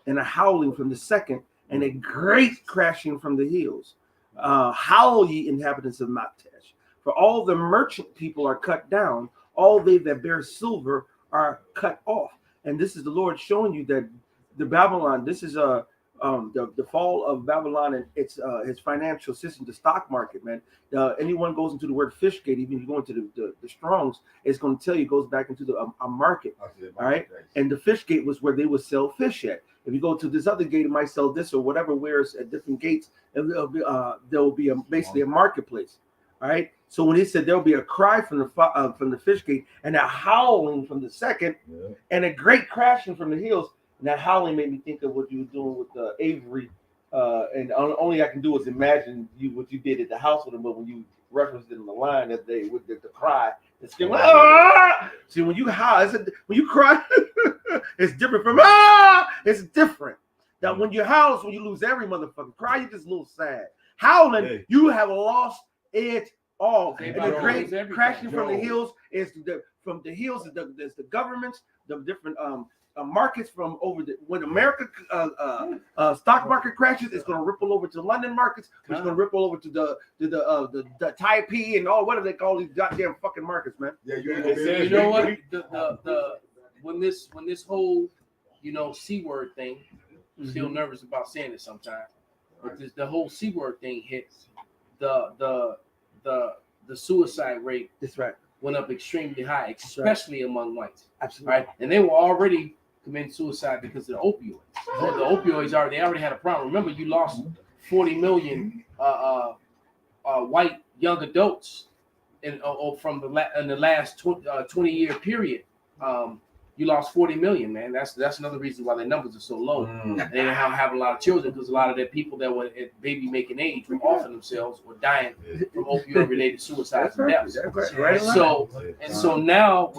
and a howling from the second, and a great crashing from the hills. Howl, ye inhabitants of Maktesh, for all the merchant people are cut down. All they that bear silver are cut off. And this is the Lord showing you that the Babylon, this is the fall of Babylon and its his financial system, the stock market, man. Anyone goes into the word fish gate, even if you go into the Strongs, it's going to tell you it goes back into a market. All right. And the fish gate was where they would sell fish at. If you go to this other gate, it might sell this or whatever, whereas at different gates, there will be basically a marketplace. All right. So when he said there'll be a cry from the fish gate, and a howling from the second, and a great crashing from the hills, and that howling made me think of what you were doing with Avery And only I can do is imagine what you did at the house with him, but when you referenced it in the line that day with the cry, the scream, ah! See, when you howl, when you cry, it's different from it's different. That when you howl, is when you lose every motherfucker. Cry, you just a little sad. Howling, you have lost it all. And the great crashing from the hills is the governments, the different markets from over when America stock market crashes, it's going to ripple over to London markets, which is going to ripple over to the Taipei and all whatever they call these goddamn fucking markets, man. Yeah, you know what? The when this whole C word thing, I'm still nervous about saying it sometimes, but the whole C word thing hits, the suicide rate went up extremely high, especially among whites. Absolutely. Right, and they were already committing suicide because of the opioids. So the opioids they already had a problem. Remember, you lost 40 million white young adults in the last 20-year period. You lost 40 million, man. That's another reason why their numbers are so low. They didn't have a lot of children because a lot of their people that were at baby making age were offing themselves or dying from opioid related suicides and deaths. So now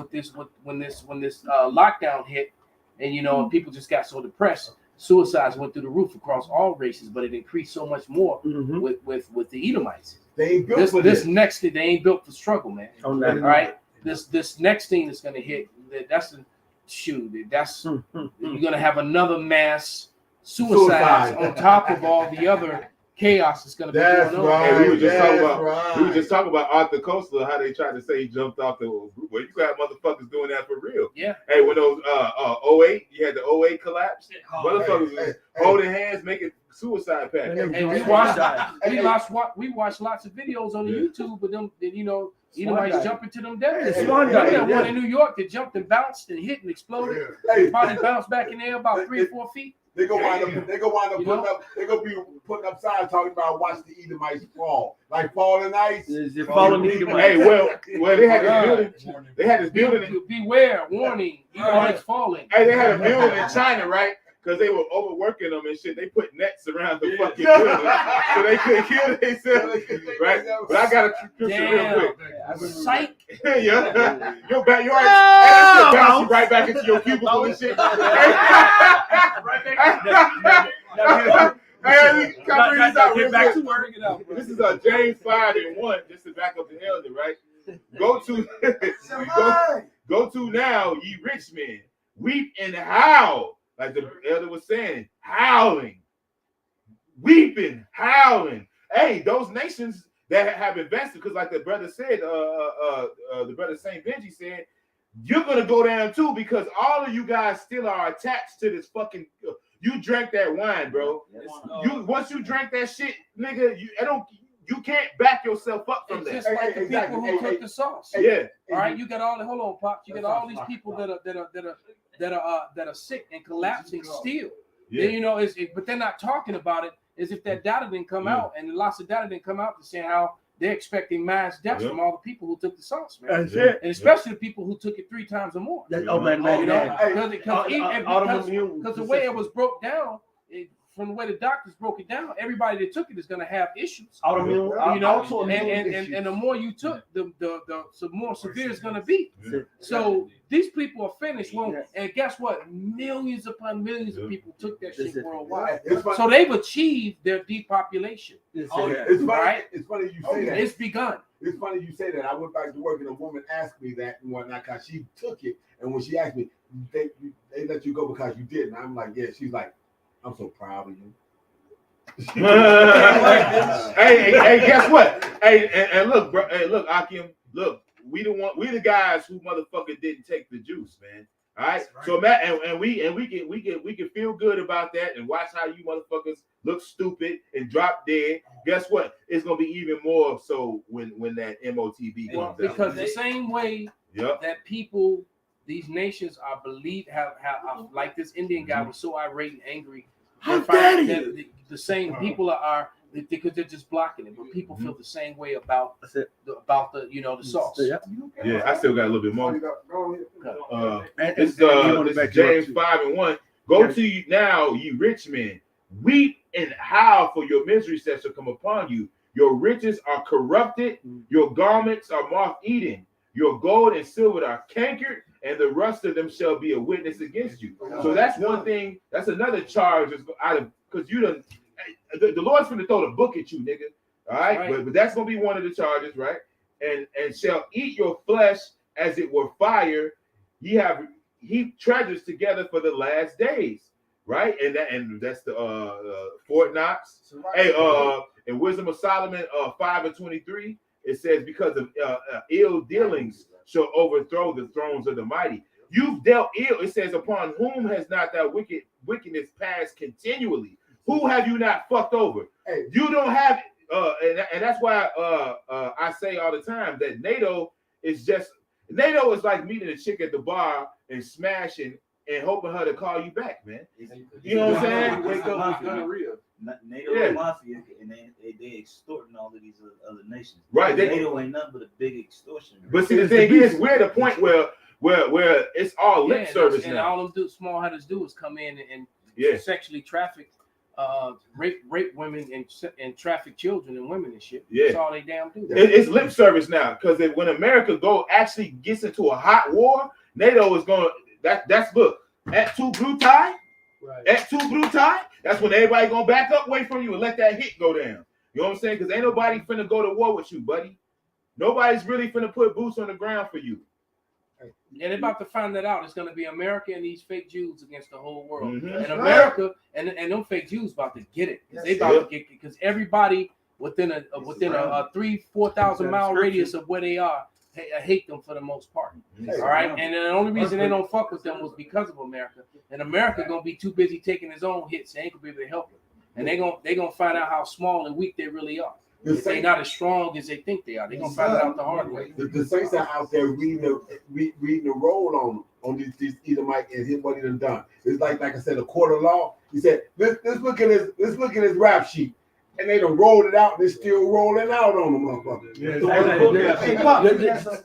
when this lockdown hit, and people just got so depressed, suicides went through the roof across all races, but it increased so much more with the Edomites. They ain't built for this next thing. They ain't built for struggle, man. Oh, no. All right. This next thing that's gonna hit. That's you're gonna have another mass suicides on top of all the other chaos that's gonna be going on. Right, we were just talking about Arthur Koestler, how they tried to say he jumped off the group. Well, you got motherfuckers doing that for real. Yeah. Hey, when those 08, you had the 08 collapse, motherfuckers was holding hands, making suicide pacts. And we watched lots of videos on the YouTube with them. Edomites jumping to them devils. Remember that one in New York that jumped and bounced and hit and exploded. Body bounced back in there about 3 or 4 feet. They go wind up putting up. They gonna be putting up signs talking about watch the Edomites fall, like falling ice. Falling Edomites. Hey, well, they had this building. They had this building. Beware, warning, Edomites falling. Hey, they had a building in China, right? Because they were overworking them and shit. They put nets around the fucking building so they couldn't kill themselves, right? But I got a scripture real quick. Psych. Yeah. You're back. You're right. And bounce you right back into your cubicle and shit. This is James 5:1, just to back up the elder, right? Go to now, ye rich men, weep and howl. Like the elder was saying, howling, weeping, howling. Hey, those nations that have invested, because like the brother said, the brother Saint Benji said, you're gonna go down too because all of you guys still are attached to this fucking. You drank that wine, bro. Once you drank that shit, nigga, you can't back yourself up from that. Just like the people who cook the sauce. Yeah. All right, you got all the hold on, Pops. You got all these people that are sick and collapsing still. Yeah. Then, but they're not talking about it as if that data didn't come out, and lots of data didn't come out to say how they're expecting mass deaths from all the people who took the sauce, man. That's it. And especially the people who took it 3 times or more. Because the way it was broke down, from the way the doctors broke it down, everybody that took it is going to have issues. And the more you took, the more severe it's going to be. So these people are finished. Well, and guess what? Millions upon millions of people took that shit worldwide. So they've achieved their depopulation. It's funny you say that. It's begun. It's funny you say that. I went back to work and a woman asked me that and whatnot because she took it. And when she asked me, they let you go because you did. And I'm like, yeah. She's like, I'm so proud of you. hey, guess what? Hey, and look, bro. Hey, look, Akim. Look, we the guys who motherfucker didn't take the juice, man. All right. So Matt, and we can feel good about that and watch how you motherfuckers look stupid and drop dead. Guess what? It's gonna be even more so when that MOTB comes out. Because the same way that people, these nations are have like this Indian guy was so irate and angry. How dare you? The same people are because they're just blocking it, but people feel the same way about the sauce. Yeah, I still got a little bit more. This is James 5:1. Go to you now, ye rich men, Weep and howl for your misery that shall come upon you. Your riches are corrupted, your garments are moth-eaten, your gold and silver are cankered, and the rust of them shall be a witness against you. So that's one thing. That's another charge that's out of, because you done, the Lord's going to throw the book at you, nigga. All right, but that's going to be one of the charges, right? And shall eat your flesh as it were fire. Ye have heaped treasures together for the last days, right? And that's the Fort Knox. Hey, in Wisdom of Solomon 5:23, it says, because of ill dealings shall overthrow the thrones of the mighty. You've dealt ill. It says, upon whom has not that wickedness passed continually? Who have you not fucked over? Hey. You don't have, and that's why I say all the time that NATO is like meeting a chick at the bar and smashing and hoping her to call you back, man. You know what I'm saying? Wake up with gonorrhea. NATO mafia, and they extorting all of these other nations. Right. NATO ain't nothing but a big extortion. But see, the thing is, we're at a point where it's all lip service and now. all them small headers do is come in and Yeah. sexually traffic, rape women and traffic children and women and shit. Yeah. That's all they damn do. It's lip service now, because when America actually gets into a hot war, NATO is going. That's look at two blue tie. Right. At two blue tie, that's when everybody gonna back up away from you and let that hit go down. You know what I'm saying? Because ain't nobody finna go to war with you, buddy. Nobody's really finna put boots on the ground for you. And they're about to find that out. It's going to be America and these fake Jews against the whole world. Mhm. And America and them fake Jews about to get it. They about to get it because everybody within a 3,000-4,000 mile radius of where they are, hate them for the most part. All right, and the only reason they don't fuck with them was because of America. And America gonna be too busy taking his own hits. They ain't gonna be able to help them. And they gonna find out how small and weak they really are. If they're not as strong as they think they are, they're gonna find it out the hard way. The saints are out there reading the roll on these Edomite and his what he done. It's like I said, a court of law. He said, let's look at his rap sheet. And they done rolled it out, they're still rolling out on the motherfucker.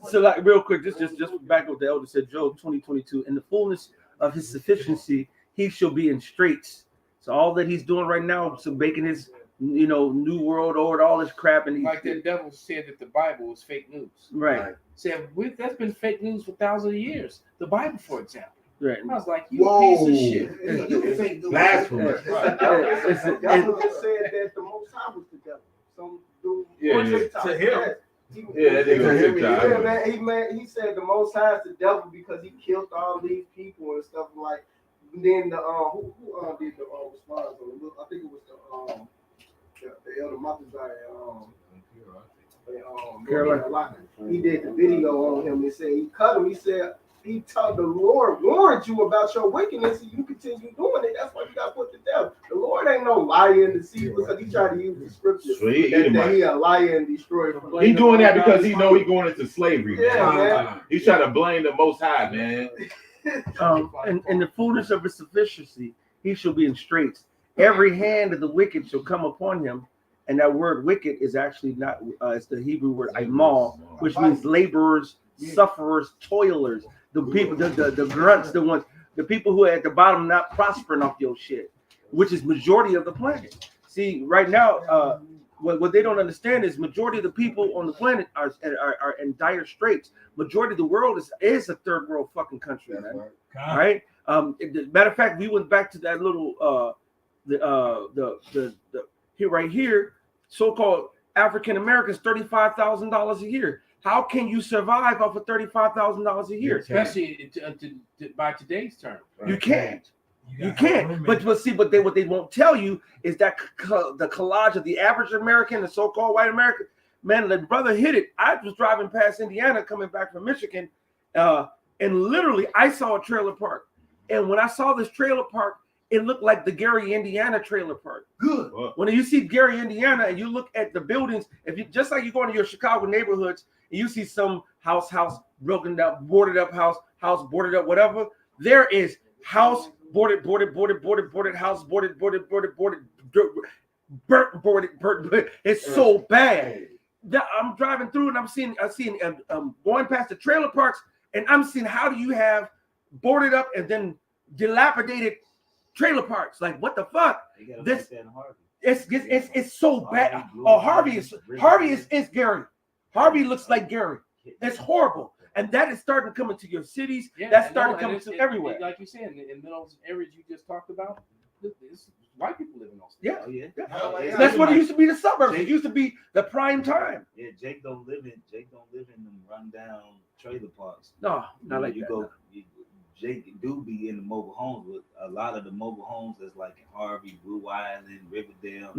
So like real quick, just back what the elder said, Job 20:22. In the fullness of his sufficiency, he shall be in straits. So all that he's doing right now, so making his new world order, all this crap, and like the devil said that the Bible was fake news. Right. Said that's been fake news for thousands of years. The Bible, for example. Right. I was like, you piece of shit. Blasphemous. The devil just said that the Most High was the devil. Some dude to him. He said the Most High is the devil because he killed all these people and stuff like. Then the who did the response? I think it was the elder Carolina. He did the video on him and said he cut him. He said he told the Lord warned you about your wickedness and you continue doing it. That's why you got to put the devil. The Lord ain't no liar and deceiver because he tried to use the scripture that he a liar and destroyer. He doing that because he know he going into slavery. Yeah, man. He's trying to blame the Most High, man. And in the fullness of his sufficiency, he shall be in straits. Every hand of the wicked shall come upon him. And that word wicked is actually not, it's the Hebrew word aimal, which means laborers, sufferers, toilers, the people, the grunts, the people who are at the bottom not prospering off your shit, which is majority of the planet. See, right now, what they don't understand is majority of the people on the planet are in dire straits. Majority of the world is a third world fucking country, man. All right. Matter of fact, we went back to that little the here right here, so-called African Americans, $35,000 a year. How can you survive off of $35,000 a year? Especially by today's term. You can't. You can't. But see, what they won't tell you is that the collage of the average American, the so-called white American, man, the brother hit it. I was driving past Indiana, coming back from Michigan, and literally I saw a trailer park. And when I saw this trailer park, it looked like the Gary, Indiana trailer park. Good. When you see Gary, Indiana, and you look at the buildings, if you just like you go into your Chicago neighborhoods and you see some house broken down, boarded up house boarded up, whatever, there is house boarded, house boarded. It's so bad. I'm driving through and I'm seeing going past the trailer parks, and I'm seeing how do you have boarded up and then dilapidated trailer parks. Like, what the fuck? They got it This- like that in Harvey. It's so bad. Oh, Harvey is Gary. Harvey looks like Gary. It's horrible. And that is starting to come into your cities. Yeah, That's and starting no, to come and into everywhere. Like you said, in those areas you just talked about, it's white people living on. Yeah. Oh, yeah. Yeah. That's what it used to be. The suburbs. It used to be the prime time. Yeah, Jake don't live in them rundown trailer parks. No, not like you that. go. Jake do be in the mobile homes, but a lot of the mobile homes that's like in Harvey, Blue Island, Riverdale,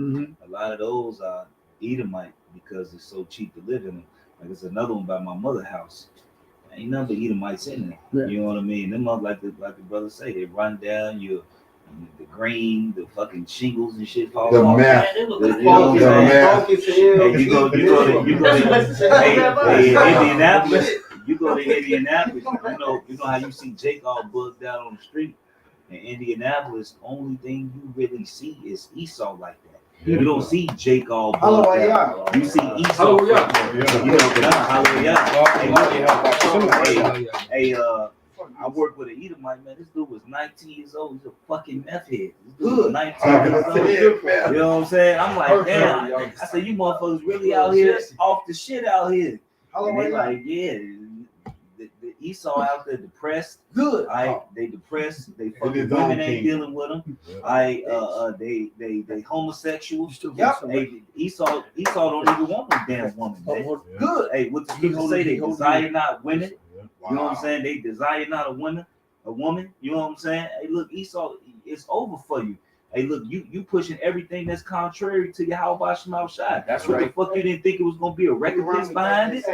a lot of those are Edomite because it's so cheap to live in them. Like it's another one by my mother's house. Ain't nothing but Edomites in there. You know what I mean? Them up like the brother say, they run down the green, the fucking shingles and shit fall off. meth. You know what I'm saying? Hey, you go to Indianapolis. You go to Indianapolis, you know how you see Jake all bugged out on the street. In Indianapolis, only thing you really see is Esau like that. You don't see Jake all bugged out. You see Esau. Hey, I worked with an Edomite, man. This dude was 19 years old. He's a fucking meth head. This dude was 19 years old. You know what I'm saying? I'm like, damn. I said, you motherfuckers really out here off the shit out here. And they like, yeah. The Esau out there depressed. Good. They depressed. They fucking women ain't dealing with them. They homosexual. Hey, Esau don't even want no damn woman. Good. Hey, what the scripture say? They desire not women. You know what I'm saying? They desire not a woman. You know what I'm saying? Hey, look, Esau, it's over for you. Hey, look, you pushing everything that's contrary to your Yahweh Shema Shai. That's what the fuck you didn't think it was gonna be a recompense behind it?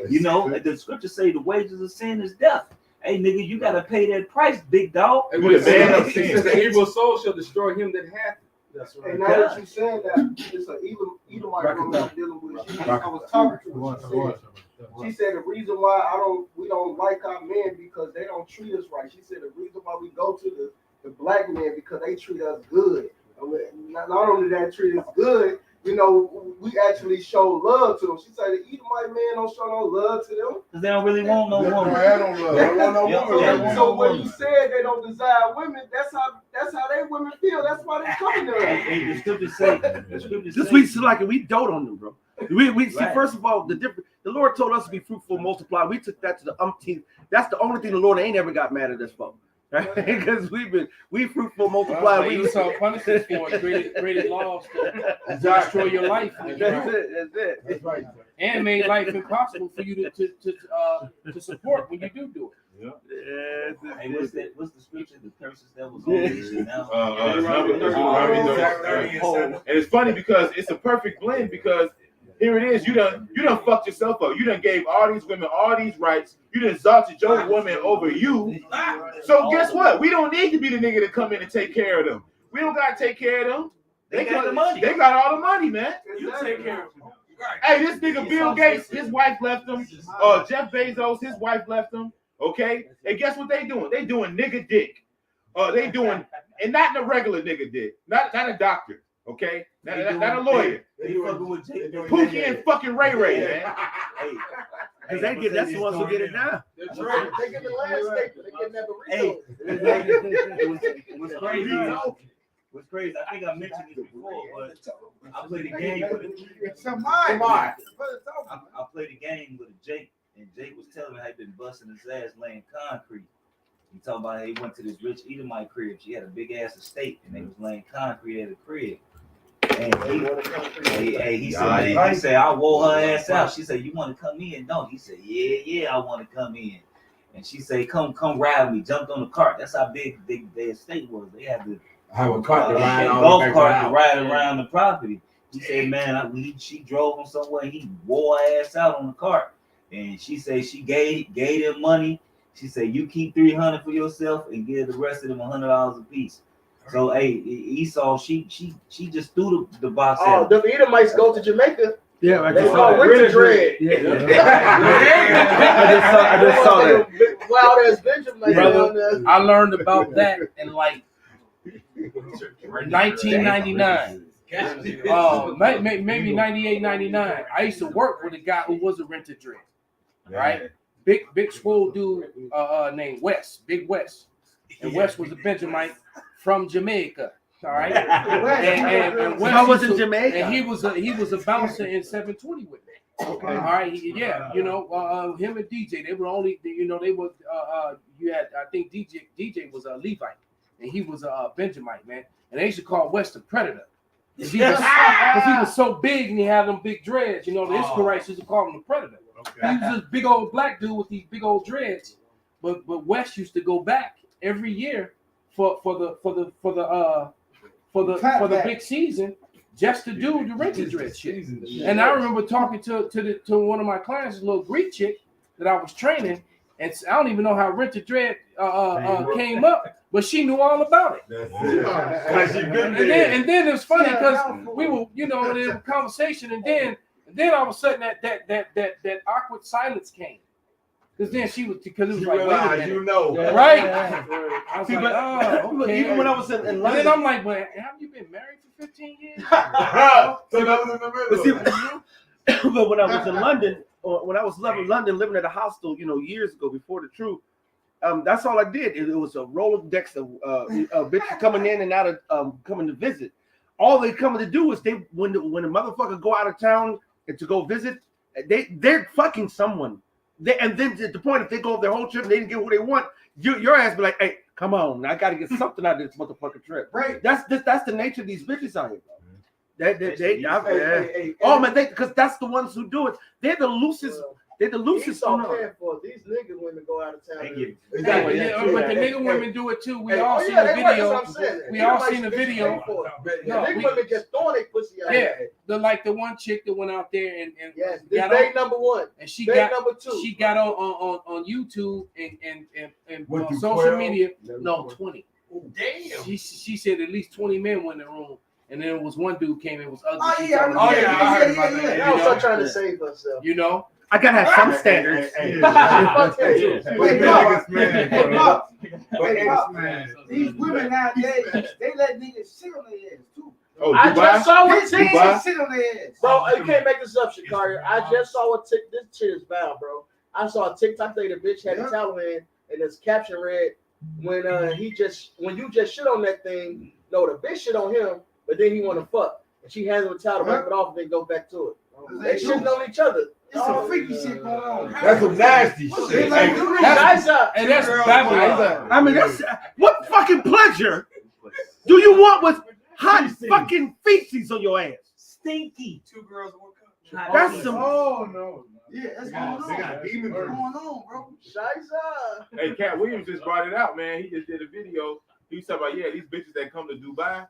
You know, the scripture say the wages of sin is death. Hey, nigga, you gotta pay that price, big dog. And it says the evil soul shall destroy him that hath. That's right. And now that you said that, it's an Edomite woman I'm dealing with. I was talking to her. She said the reason why we don't like our men because they don't treat us right. She said the reason why we go to the black men because they treat us good. I mean, not only that treat us good, you know, we actually show love to them. She said the Edomite man don't show no love to them. Because they don't really want no woman. They don't want no woman. So when you said they don't desire women, that's how they women feel. That's why they coming to us. Hey, the scripture say. This week's like we dote on them, bro. We see, first of all, the Lord told us to be fruitful, multiply. We took that to the umpteenth. That's the only thing the Lord ain't ever got mad at us for. Because we fruitful, multiply. We saw punishments for it, created laws to destroy your life. That's it. That's right. And made life impossible for you to support when you do it. Yeah. Hey, what's the scripture? The curses that was on you now. And it's funny because it's a perfect blend because here it is. You done fucked yourself up. You done gave all these women all these rights. You done exalted your woman over you. So guess what? We don't need to be the nigga to come in and take care of them. We don't gotta take care of them. They got the money. They got all the money, man. You take care of them. Hey, this nigga Bill Gates, his wife left him. Jeff Bezos, his wife left him. Okay, and guess what they doing? They doing nigga dick. They doing, and not the regular nigga dick. Not a doctor. Okay, not a lawyer. They fucking with Jake. Pookie and fucking Ray Ray, man. Because that's the ones who get it now. That's right. They get the last statement. They get never What's crazy? What's crazy? I think I mentioned this before, but I played a game with I played a game with Jake, and Jake was telling me how he'd been busting his ass laying concrete. He talking about how he went to this rich Edomite crib. She had a big ass estate, and they was laying concrete at the crib. And he said, I wore her ass out. She said, you want to come in? No. He said, yeah, I want to come in. And she said, come ride with me. Jumped on the cart. That's how big their estate was. They had to have a cart to ride on golf cart to ride around the property. He said, man, she drove him somewhere. He wore her ass out on the cart. And she said she gave him money. She said, you keep $300 for yourself and give the rest of them $100 a piece. So, hey, Esau, she just threw the box at him. The Edomites go to Jamaica. Yeah, I just saw Winter Dread. I just saw that. Wild as Benjamin. Brother, I learned about that in like 1999. Maybe 98, 99. I used to work with a guy who was a Renter Dread. Right? Big swole dude named West, Big West. And West was a Benjamite from Jamaica. All right, and I was in Jamaica, and he was a bouncer in 720 with me. Okay. All right, you know, him and DJ, they were only, you know, they were. You had, I think DJ was a Levite, and he was a Benjamite, man, and they used to call West the Predator. Because he was so big and he had them big dreads. You know, the Israelites used to call him the Predator. Okay. He was this big old black dude with these big old dreads. But West used to go back every year for the big season just to do the rented dread shit. And I remember talking to one of my clients, a little Greek chick that I was training, and I don't even know how rented dread came up. But she knew all about it. That's it. And then it was funny because we were, you know, in a conversation, and then all of a sudden that awkward silence came. Because then because it was like, wait a minute. You know, right? I was like, oh, okay. Even when I was in London, and then I'm like, well, have you been married for 15 years? So that was in the middle. But when I was in London, or when I was living in London, living at a hostel, you know, years ago before the truth, that's all I did. It was a Rolodex of bitches coming in and out of coming to visit. All they coming to do is when the motherfucker go out of town and to go visit, they're fucking someone. And then to the point, if they go their whole trip and they didn't get what they want, your ass be like, hey, come on, I got to get something out of this motherfucking trip. Right. That's the nature of these bitches out here, bro. Oh man, because that's the ones who do it. They're the loosest. They're the loosest. For these nigga women go out of town. Exactly. But the nigga women do it too. We all seen the video. We all seen the video. Nigga women just throwing their pussy out. Yeah, the one chick that went out there and yes, this date number one, and she date got number two. She got on YouTube and on social 12? media. No, 20. Damn. She said at least 20 men went in the room. And then there was one dude came in was ugly. I heard about that. I was still trying to save herself. You know, I gotta have some standards. These women nowadays, they let niggas sit on their ass too. Oh, I just saw a tick. Sit on their ass. Bro, you can't make this up, Shakari. I just saw a tick. This shit is bad, bro. I saw a TikTok that the bitch had a towel in, and his caption read, when you just shit on that thing, no, the bitch shit on him, but then he want to fuck. And she hands him a towel to wipe it off and then go back to it. They shitting on each other. It's some freaky shit going on. That's some nasty shit. And that's Babylon. I mean, that's what fucking pleasure do you want with hot fucking feces on your ass? Stinky. 2 girls in 1 cup. That's some. Oh no. Yeah, that's going on. They got demons going on, bro. Shiza. Hey, Cat Williams just brought it out, man. He just did a video. He was talking about, these bitches that come to Dubai.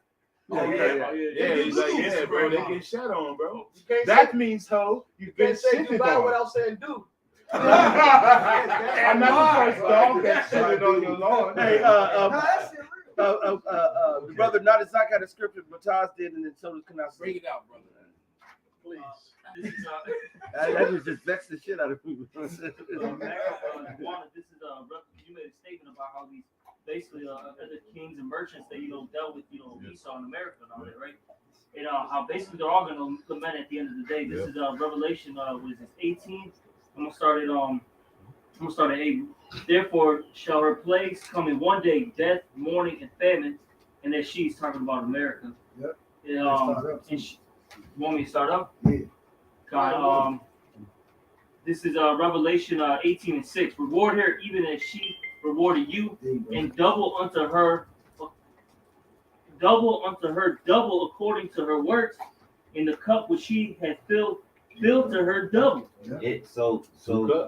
He's like, bro, they get shut on, bro. That means hoe. You can't say Dubai without saying dude. I'm not the first dog that shitted on your lawn. Hey, the brother Nadazak had a scripture, Bataz did, and then so does Kanas. Bring it out, brother. Please. That was just vexed the shit out of me. This is you made a statement about how these basically other kings and merchants that dealt with Esau in America and all that, right? And how basically they're all gonna lament at the end of the day. This is Revelation 18. I'm gonna start at 8. Therefore shall her plagues come in one day, death, mourning, and famine, and that she's talking about America. Yep. And she, want me to start up? Yeah. God, this is Revelation 18:6. Reward her even as she rewarded you, and double unto her, double according to her works, in the cup which she had filled to her double. So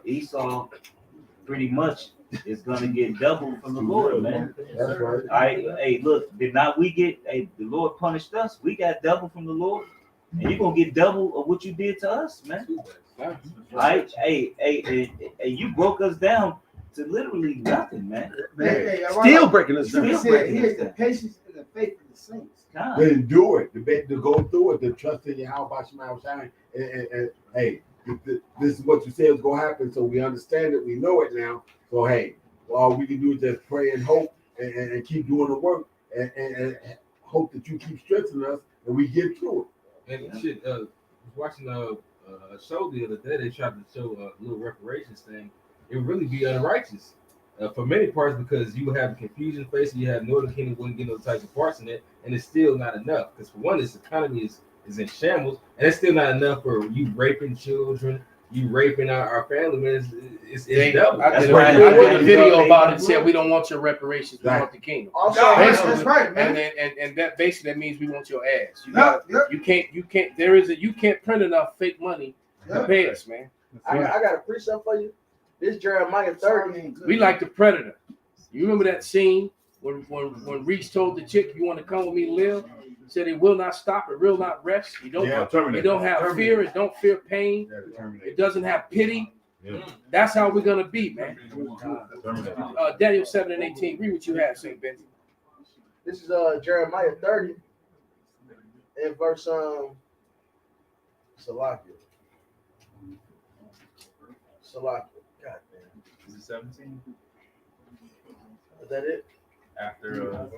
Esau pretty much is gonna get double from the Lord, man. That's right. Hey, look, did not we get? Hey, the Lord punished us. We got double from the Lord, and you're gonna get double of what you did to us, man. Right? Hey, you broke us down to literally nothing, man. Still breaking us down. He said, here's the patience and the faith of the saints. To endure it, to go through it, to trust in your house, and hey, this is what you said was gonna happen, so we understand it, we know it now. So hey, all we can do is just pray and hope and keep doing the work and hope that you keep strengthening us and we get through it. And shit, I was watching a show the other day. They tried to show a little reparations thing. It would really be unrighteous for many parts because you have confusion facing, you have Northern Kingdom wouldn't get those types of parts in it, and it's still not enough. Because for one, this economy is in shambles, and it's still not enough for you raping children, you raping our family members. It's double. I did a video about it and said we don't want your reparations, we want the kingdom. Also, Basically, that's right, man. And that basically that means we want your ass. You can't print enough fake money to pay us, man. I got a precept for you. This Jeremiah 30. We like the Predator. You remember that scene when Reach told the chick, "You want to come with me to live?" He said, "It will not stop. It will not rest. You don't have fear. It don't fear pain. It doesn't have pity." Yeah. That's how we're gonna be, man. Daniel 7:18. Read what you have, Saint Ben. This is Jeremiah 30 and verse Salakia. God damn. Is it 17? Is that it? After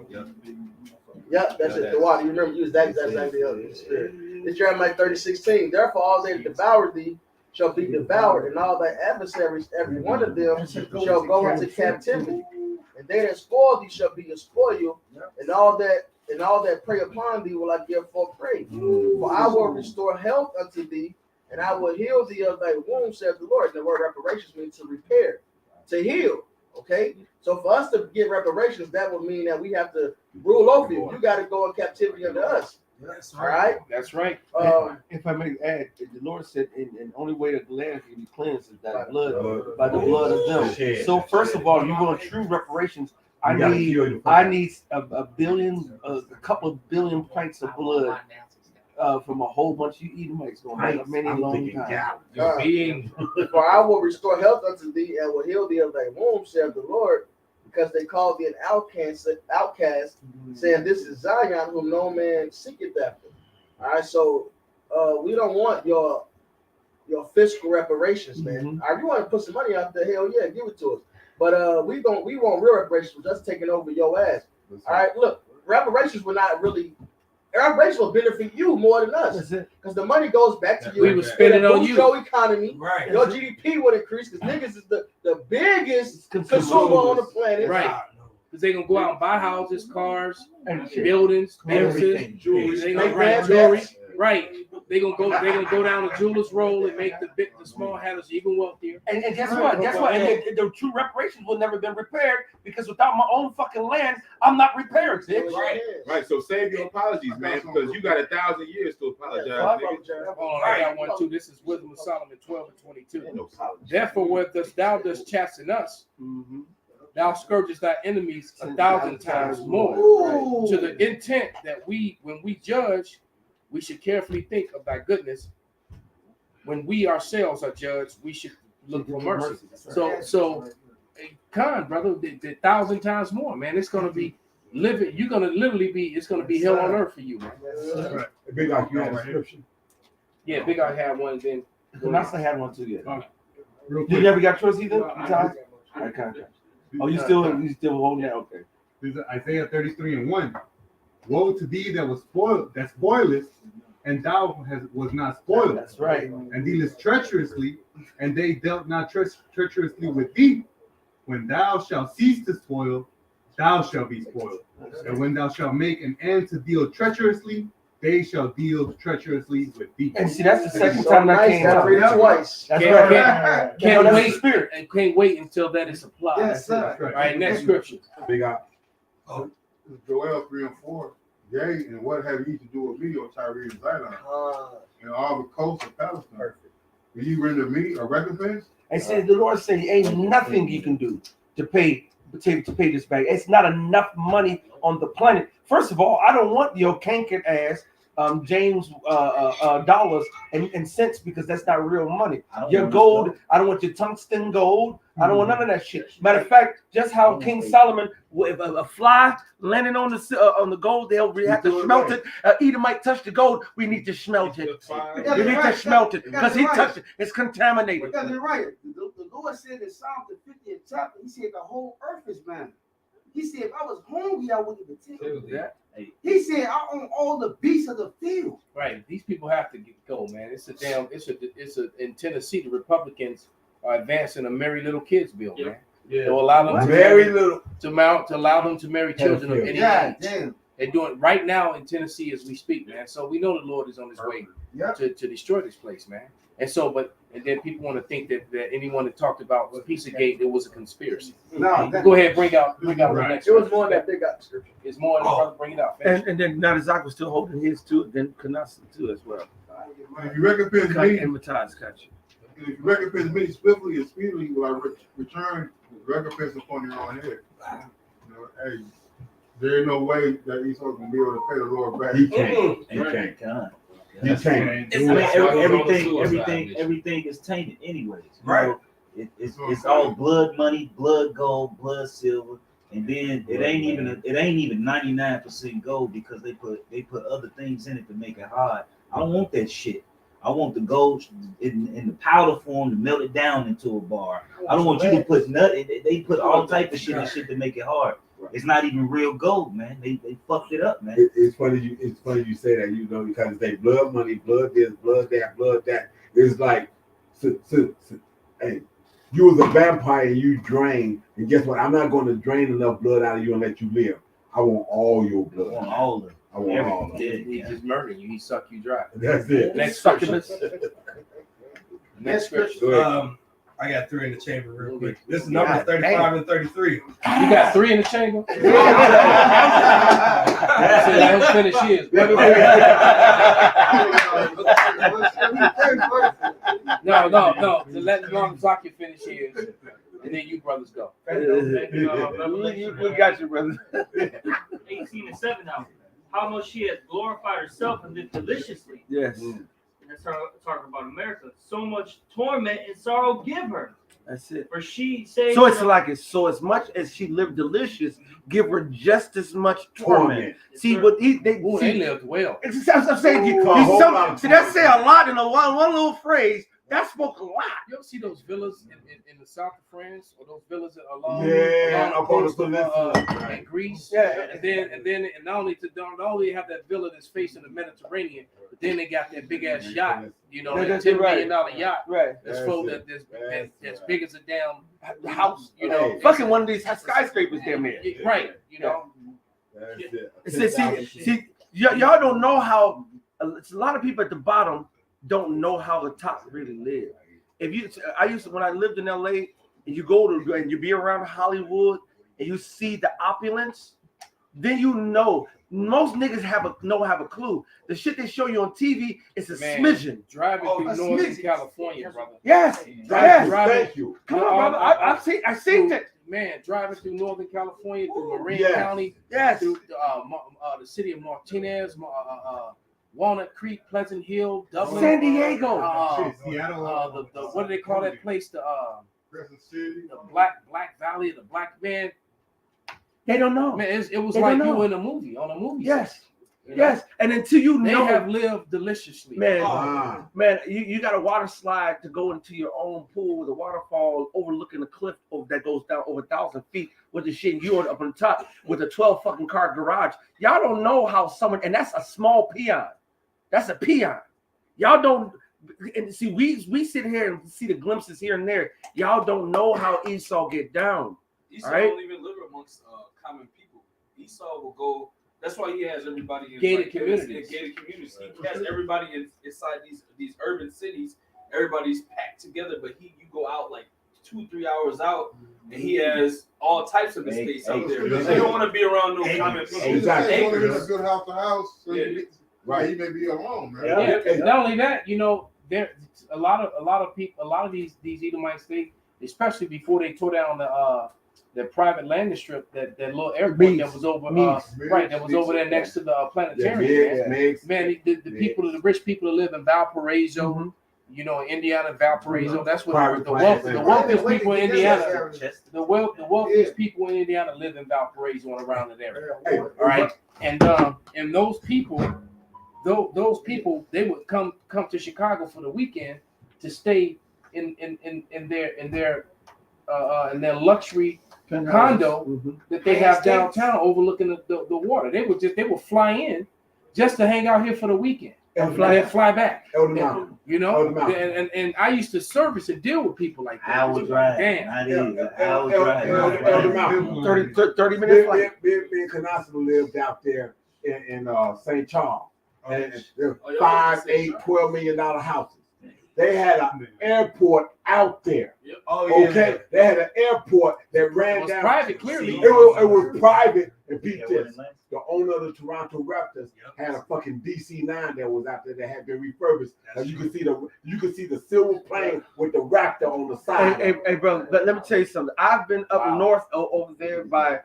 Yep, that's it. The water. You remember you was that exactly the spirit. It's Jeremiah 30:16. Therefore, all they that devour thee shall be devoured, and all thy adversaries, every one of them, shall go into captivity. And they that spoil thee shall be a spoil, and all that prey upon thee will I give for prey. For I will restore health unto thee, and I will heal thee of thy wounds, saith the Lord. The word reparations means to repair, to heal. Okay, so for us to get reparations, that would mean that we have to rule over you. You got to go in captivity under us. That's right. All right. That's right. If I may add, the Lord said, "And only way the land can be cleansed is that blood, by the blood of them." So first of all, you want true reparations. I need a couple of billion pints of blood from a whole bunch of Edomites going back many long time. For I will restore health unto thee and will heal thee of thy wounds, saith the Lord, because they called thee an outcast, saying, "This is Zion, whom no man seeketh after." All right, so we don't want your fiscal reparations, man. If you want to put some money out there, hell yeah, give it to us. But we want real reparations for just taking over your ass. All right, look, reparations will not really. Reparations will benefit you more than us, because the money goes back to you. We would spend it on you. Your economy, right? Your GDP would increase because niggas is the biggest consumer on the planet, right? Because they're gonna go out and buy houses, cars, buildings, businesses, jewelry. They gonna buy jewelry, right? They're gonna go down the jeweler's roll and make the small handlers even wealthier. And guess what? Guess what? And the true reparations will never been repaired, because without my own fucking land, I'm not repaired. Right. So save your apologies, man, because you got 1,000 years to apologize. Hold on, I got one too. This is Wisdom of Solomon 12:22. Therefore, where thou dost chasten us, thou scourgest thy enemies 1,000 times more. To the intent that when we judge, we should carefully think of thy goodness. When we ourselves are judged, we should look for mercy. So, Khan, brother, the 1,000 times more, man. It's gonna be living. You're gonna literally be. It's gonna be hell on earth for you, man. Big Eye, you have a scripture? Yeah, Big Eye had one. Then Master had one too. Yeah. You never got yours either. Okay. Oh, you still holding that? Okay. This is Isaiah 33:1. Woe to thee that was spoiled, that spoilest, and thou was not spoiled. That's right. And dealest treacherously, and they dealt not treacherously with thee. When thou shalt cease to spoil, thou shalt be spoiled. And when thou shalt make an end to deal treacherously, they shall deal treacherously with thee. And see, that's the second time that came out. Read it twice. That's right. Can't wait. Spirit. And can't wait until that is applied. Yes, sir. All right, next scripture. Big Eye. Joel 3:4. Yea, and what have ye to do with me, O Tyre and Zidon, and all the coasts of Palestine? Perfect. Will you render me a recompense? And see, the Lord said, "Ain't nothing you can do to pay this back. It's not enough money on the planet. First of all, I don't want your cankered ass James dollars and cents, because that's not real money. Your gold, I don't want your tungsten gold. I don't want none of that shit. Matter of fact, just how King Solomon, if a fly landing on the gold, they'll have to smelt it. Edomite touch the gold, we need to smelt it. We need to smelt it because he touched it. It's contaminated. Because you're right. The Lord said in Psalm the 50th chapter, he said the whole earth is mine. He said, if I was hungry, I wouldn't even tell you. Yeah. He said, I own all the beasts of the field. Right. These people have to go, man. It's in Tennessee, the Republicans are advancing a Merry Little Kids bill, man. It will allow them to Very little. to allow them to marry children of any God age. damn. They're doing it right now in Tennessee as we speak, man. So we know the Lord is on his way Yep. to destroy this place, man. And so, and then people want to think that anyone that talked about Pizzagate, it was a conspiracy. No, Go ahead, bring out the next. It was more than that they got description. It's more than brother. Bring it out. And then Nadazak was still holding his too, then Kanasa too as well. If you recompense Cut me, and Matthias got you. if you recompense me swiftly and speedily, will I return recompense upon your own head? You know, hey, there ain't no way that Esau can be able to pay the Lord back. He can't. Mm-mm. He Right. can't. You You can't. everything is tainted anyways. You Right. know, it's all blood money, blood gold, blood silver, and then it ain't even 99% gold because they put other things in it to make it hard. I don't want that shit. I want the gold in the powder form to melt it down into a bar. I don't want you to put nothing. They put all type of shit in shit to make it hard. It's not even real gold, man. They fucked it up, man. It's funny you say that, you know, because they blood money, blood this, blood that, blood that. It's like, hey, you was a vampire and you drained, and guess what? I'm not going to drain enough blood out of you and let you live. I want all your blood. I want all of it. I want all of it. He just murdered you. He sucked you dry. That's it. Next scripture. Next scripture. I got 3 in the chamber real quick. This is Numbers 35 and 33. You got 3 in the chamber? So let him finish his. No. To let Zaki finish his, and then you brothers go. We got you, brother. 18:7 now. How much she has glorified herself and lived deliciously. Yes. And that's talking about America. So much torment and sorrow give her. That's it. For she says. So it's like it's so as much as she lived delicious, give her just as much torment. See, but they lived well. It's I'm saying that say a lot in a one little phrase. That spoke a lot. You ever see those villas in the south of France, or those villas along Yeah, the up on the coast of, peninsula. in Greece? Yeah, and then not only have that villa that's facing the Mediterranean, but then they got that big ass yacht. You know, that $10 million yacht. Right. That's full that's big as a damn house. You know, fucking one of these skyscrapers damn near. Right. You know. See, y'all don't know how. A lot of people at the bottom don't know how the top really live. When I lived in LA, and you go to and you be around Hollywood and you see the opulence, then you know most niggas have a clue. The shit they show you on TV is a smidgen. Driving through Northern California, brother. Yes, Thank you. Come on, brother. I seen it. Man, driving through Northern California, through Marin County, through the city of Martinez, Walnut Creek, Pleasant Hill, Dublin, San Diego, Seattle. What do they call that place? The Black Valley, the Black Man. They don't know. Man, it was They like don't you know. in a movie on a movie. Yes. set, you know? Yes, and until they have lived deliciously, man. You got a water slide to go into your own pool with a waterfall overlooking a cliff that goes down over 1,000 feet with the shit you up on top with a 12 fucking car garage. Y'all don't know how someone, and that's a small peon. That's a peon. Y'all don't. And see, we sit here and see the glimpses here and there. Y'all don't know how Esau get down. Esau right? don't even live amongst common people. Esau will go. That's why he has everybody in Gated communities. Gated communities. He has everybody inside these urban cities. Everybody's packed together, but you go out like 2-3 hours out, and he has all types of estates out there. You don't want to be around no common people. Exactly. He live in a good house to house. So he may be alone, man. Yeah. Not only that, you know, there a lot of people, a lot of these Edomite states, especially before they tore down the private landing strip, that little airport that was over over there next to the planetarium. The people, the rich people that live in Valparaiso, you know, Indiana, Valparaiso. That's what the wealthiest people in Indiana. The wealthiest people in Indiana live in Valparaiso and around that area. All right, and those people, they would come to Chicago for the weekend to stay in their luxury condo that they have downtown overlooking the water. They would fly in just to hang out here for the weekend and fly back. You know, and I used to service and deal with people like that. Hour drive. Damn. Hour drive. 30 minutes flight. Me and Canasta lived out there in St. Charles. And they're Oh, y'all 5, in 8, $12 million houses. They had an airport out there. Oh, Okay, they had an airport that ran It was down. private, clearly. It was private. And beat this. The owner of the Toronto Raptors had a fucking DC-9 that was out there that had been refurbished. And you could see the silver plane with the Raptor on the side. Hey, bro, let me tell you something. I've been up north over there by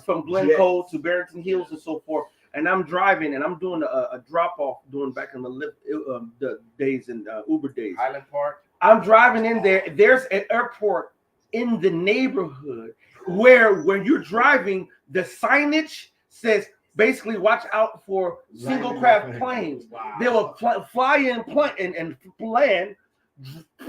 from Glencoe to Barrington Hills and so forth. And I'm driving and I'm doing a drop off back in the days in Uber days. Highland Park. I'm driving in there. There's an airport in the neighborhood where when you're driving, the signage says basically watch out for single craft planes. They will fly in and land,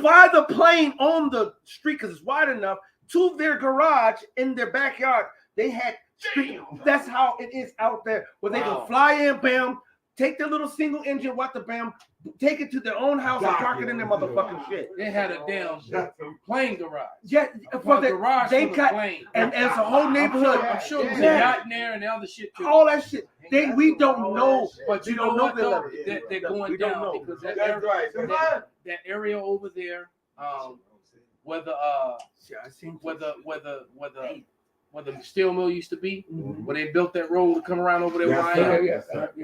fly the plane on the street because it's wide enough to their garage in their backyard. They had street. That's how it is out there where they can fly in, bam, take their little single engine, what the bam, take it to their own house and park it in their motherfucking shit. They had a damn plane garage. Yeah, for the garage they for the got plane. and it's a whole neighborhood. I'm sure it was a yacht in there and the other shit too. All that shit. We don't know, but you don't know what though? that They're going we don't down know. because that That's area, right. that area over there, where the steel mill used to be, where they built that road to come around over there.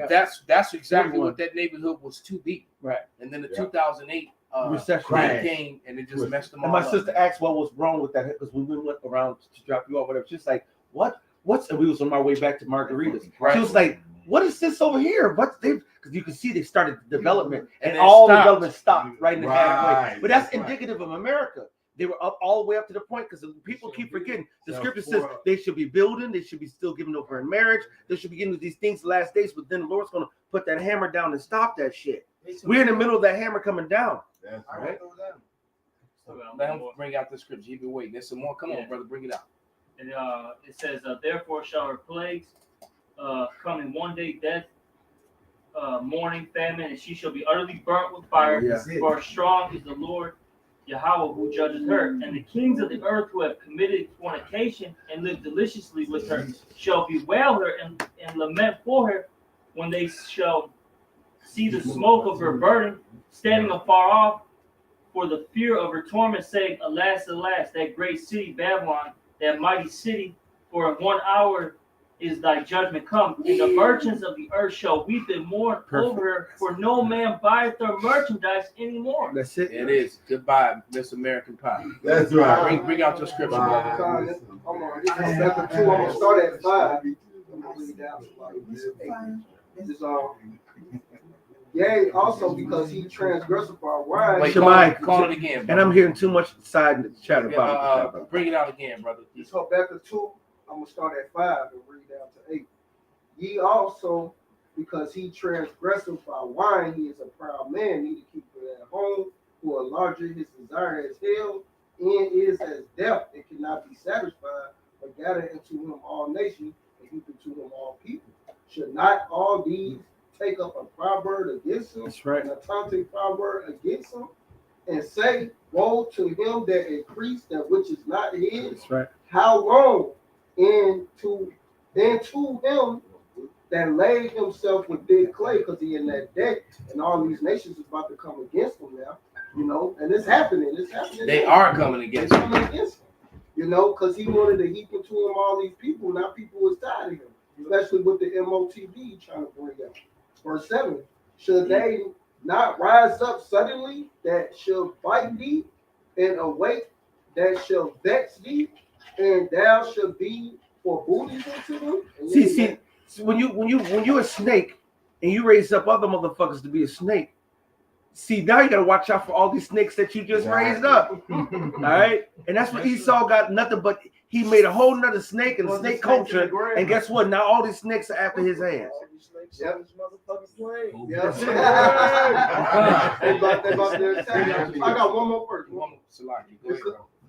That's exactly what that neighborhood was to be. Right. And then the 2008 recession came and it just messed them all and my up. sister asked what was wrong with that because when we went around to drop you off, whatever, she's like, what's and we was on our way back to Margaritas. Right. She was like, what is this over here? What's they because you can see they started development and it all stopped. development stopped right in the halfway. Right. But that's indicative of America. They were up all the way up to the point because people keep forgetting. The scripture says they should be building, they should be still giving over in marriage, they should be getting these things the last days, but then the Lord's gonna put that hammer down and stop that shit. We're in the middle of that hammer coming down. That's right. Let him bring out the scripture. He been waiting. There's some more. Come on, brother, bring it out. And it says, therefore shall her plagues come in one day, death, mourning, famine, and she shall be utterly burnt with fire. For strong is the Lord Yahweh who judges her. And the kings of the earth who have committed fornication and lived deliciously with her shall bewail her and lament for her when they shall see the smoke of her burning, standing afar off, for the fear of her torment, saying, alas, alas, that great city Babylon, that mighty city, for in 1 hour is thy judgment come. And the merchants of the earth shall weep and mourn over her, for no man buyeth their merchandise anymore. That's it. It is. Goodbye, Miss American Pie. That's right. Bring out your scripture, brother. Hold on, this is chapter 2. I'm gonna start at 5. I'm gonna read down to like 8. This is yea, also because he transgressed our wives. Wait, Shemai, call it again, brother. and I'm hearing too much side chatter about it. Bring it out again, brother. So Habakkuk 2, I'm gonna start at 5 and read down to 8. Ye also, because he transgresseth by wine, he is a proud man, need to keep it at home, for a larger his desire as hell, and is as death, it cannot be satisfied, but gather into him all nations, and heap into him all people. Should not all these take up a proverb against him? That's right. And a taunting proverb against him, and say, woe to him that increased that which is not his. That's right. How long? And to him that laid himself with big clay, because he in that debt, and all these nations is about to come against him now, you know, and it's happening. It's happening. They are coming against him. Coming against him, you know, because he wanted to heap into him all these people. Now people was tired of him, especially with the MOTB trying to bring out. Verse 7, should they not rise up suddenly that shall bite thee, and awake that shall vex thee, and thou shalt be for booty unto them? See, so when you a snake and you raise up other motherfuckers to be a snake, see, now you gotta watch out for all these snakes that you just raised up. All right, and that's what Esau got nothing but he made a whole nother snake and snake culture, and guess what? Now all these snakes are after his hands. Yep. Yep. I got one more verse.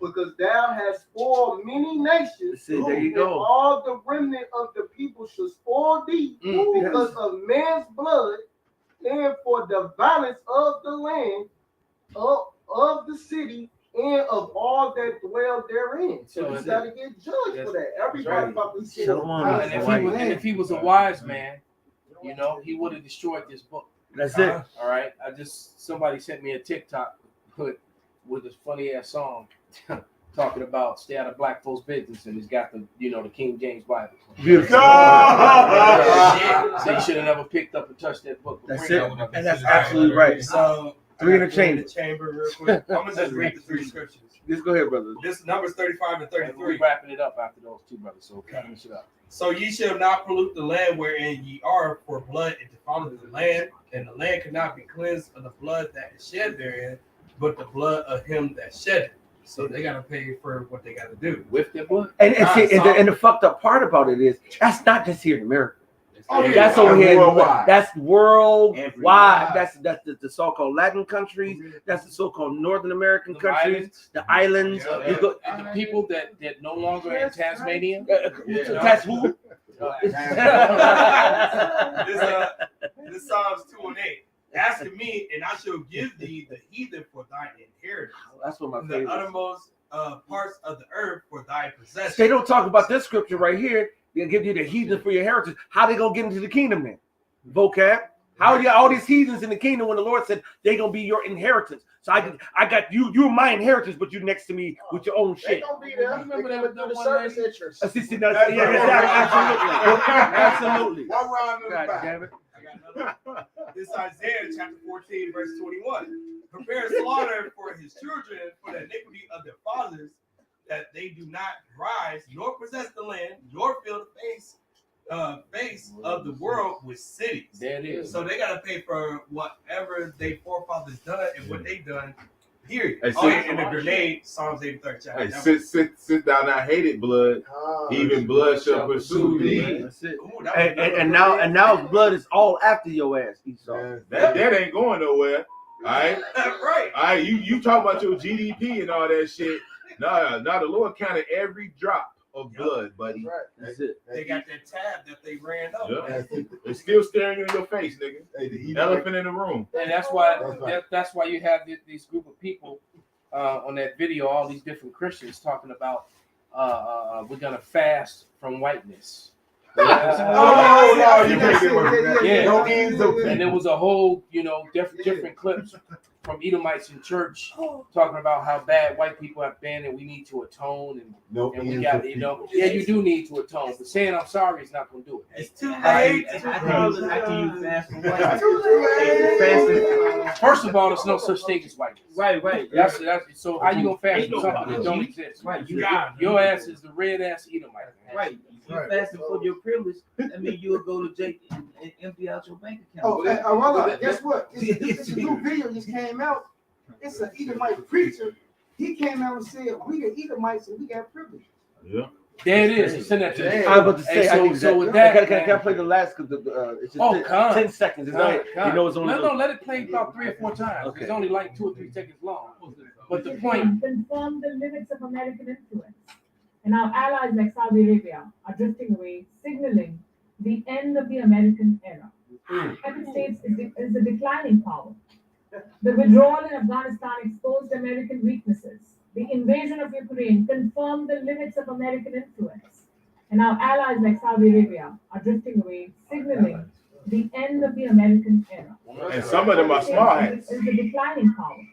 because thou hast spoiled many nations. See, there you and go. all the remnant of the people shall spoil thee because of man's blood and for the violence of the land of the city and of all that dwell therein. So you got to get judged for that. Everybody about to see and if he was a wise man, you know, he would have destroyed this book. That's it. All right. Somebody sent me a TikTok with this funny ass song talking about stay out of black folks' business, and he's got the the King James Bible. Beautiful. So you should have never picked up and touched that book. That's it, and that's absolutely right. So Three in the chamber. Real quick. I'm gonna just read the three scriptures. Just go ahead, brother. This Numbers 35 and 33. We're wrapping it up after those two brothers. So finish it up. So ye shall not pollute the land wherein ye are, for blood it defileth the land, and the land cannot be cleansed of the blood that is shed therein, but the blood of him that shed it. So they gotta pay for what they gotta do with their blood. And the fucked up part about it is that's not just here in America. Oh, yeah. That's over here. Worldwide. That's worldwide. Everywhere. That's the so-called Latin countries. That's the so-called Northern American countries. The islands. And the people that no longer in Tasmania. That's who. This Psalms 2 and 8. Ask of me, and I shall give thee the heathen for thine inheritance. That's what my the favorite. uttermost parts of the earth for thy possession. They don't talk about this scripture right here. They'll give you the heathen for your heritage. How they gonna get into the kingdom then? Vocab. How are you all these heathens in the kingdom when the Lord said they gonna be your inheritance? So I got you. You're my inheritance, but you're next to me with your own They shit. gonna be there. Remember They that gonna do the one service lady? interest. Absolutely. One round in the God back. damn it. I got another one. This is Isaiah chapter 14, verse 21. Prepare slaughter for his children for the iniquity of their fathers, that they do not rise nor possess the land, nor fill the face of the world with cities. There it is. So they gotta pay for whatever they forefathers done and what they done. Period. Hey, And the grenade, Psalms 83rd chapter. Hey, sit down. I hated blood. Even blood shall pursue thee. That's it. And now blood is all after your ass, Esau. That ain't going nowhere. All right. Right. All right. You talk about your GDP and all that shit. No, the Lord counted every drop of blood, buddy. That's it. They got that tab that they ran up. Yep. It's still staring you in your face, nigga. Elephant in the room. And that's why you have these group of people on that video, all these different Christians talking about we're gonna fast from whiteness. And there was a whole, different clips from Edomites in church talking about how bad white people have been and we need to atone and we got, you do need to atone, but saying I'm sorry is not going to do it. It's too late. After you fast from white. First of all, there's no such thing as whiteness. Right. That's so how you gonna fast from something that don't exist? Right. Your ass is the red ass Edomite. Right. You fasting for your privilege. I mean, you'll go to Jake and empty out your bank account. Oh, and Arwala, guess what? It's a new video just came out. It's an Edomite preacher. He came out and said, we the Edomites and we got privilege. Yeah. There it is. Send that to me. I was about to say, so with that, can I play the last? Because it's just 10 seconds. It's not, it's only. No, let it play about 3 or 4 times. Okay. It's only like 2 or 3 seconds long. But the point. Confirm the limits of American influence. And our allies like Saudi Arabia are drifting away, signaling the end of the American era. The United States is a declining power. The withdrawal in Afghanistan exposed American weaknesses. The invasion of Ukraine confirmed the limits of American influence. And our allies like Saudi Arabia are drifting away, signaling the end of the American era. And some of them are smart hats. Is a declining power.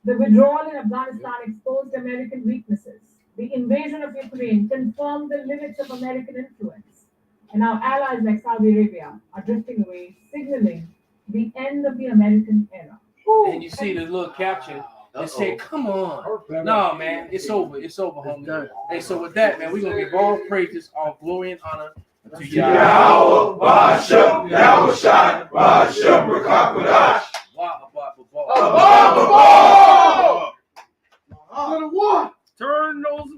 The withdrawal in Afghanistan exposed American weaknesses. The invasion of Ukraine confirmed the limits of American influence. And our allies like Saudi Arabia are drifting away, signaling the end of the American era. And you see the little caption. They say, come on. No, man, it's over. It's over, homie. Hey, so with that, man, we're going to give all praises, all glory and honor to Yahweh, Bashem, Yahushai, Bashem, Rakakwadash. Turn those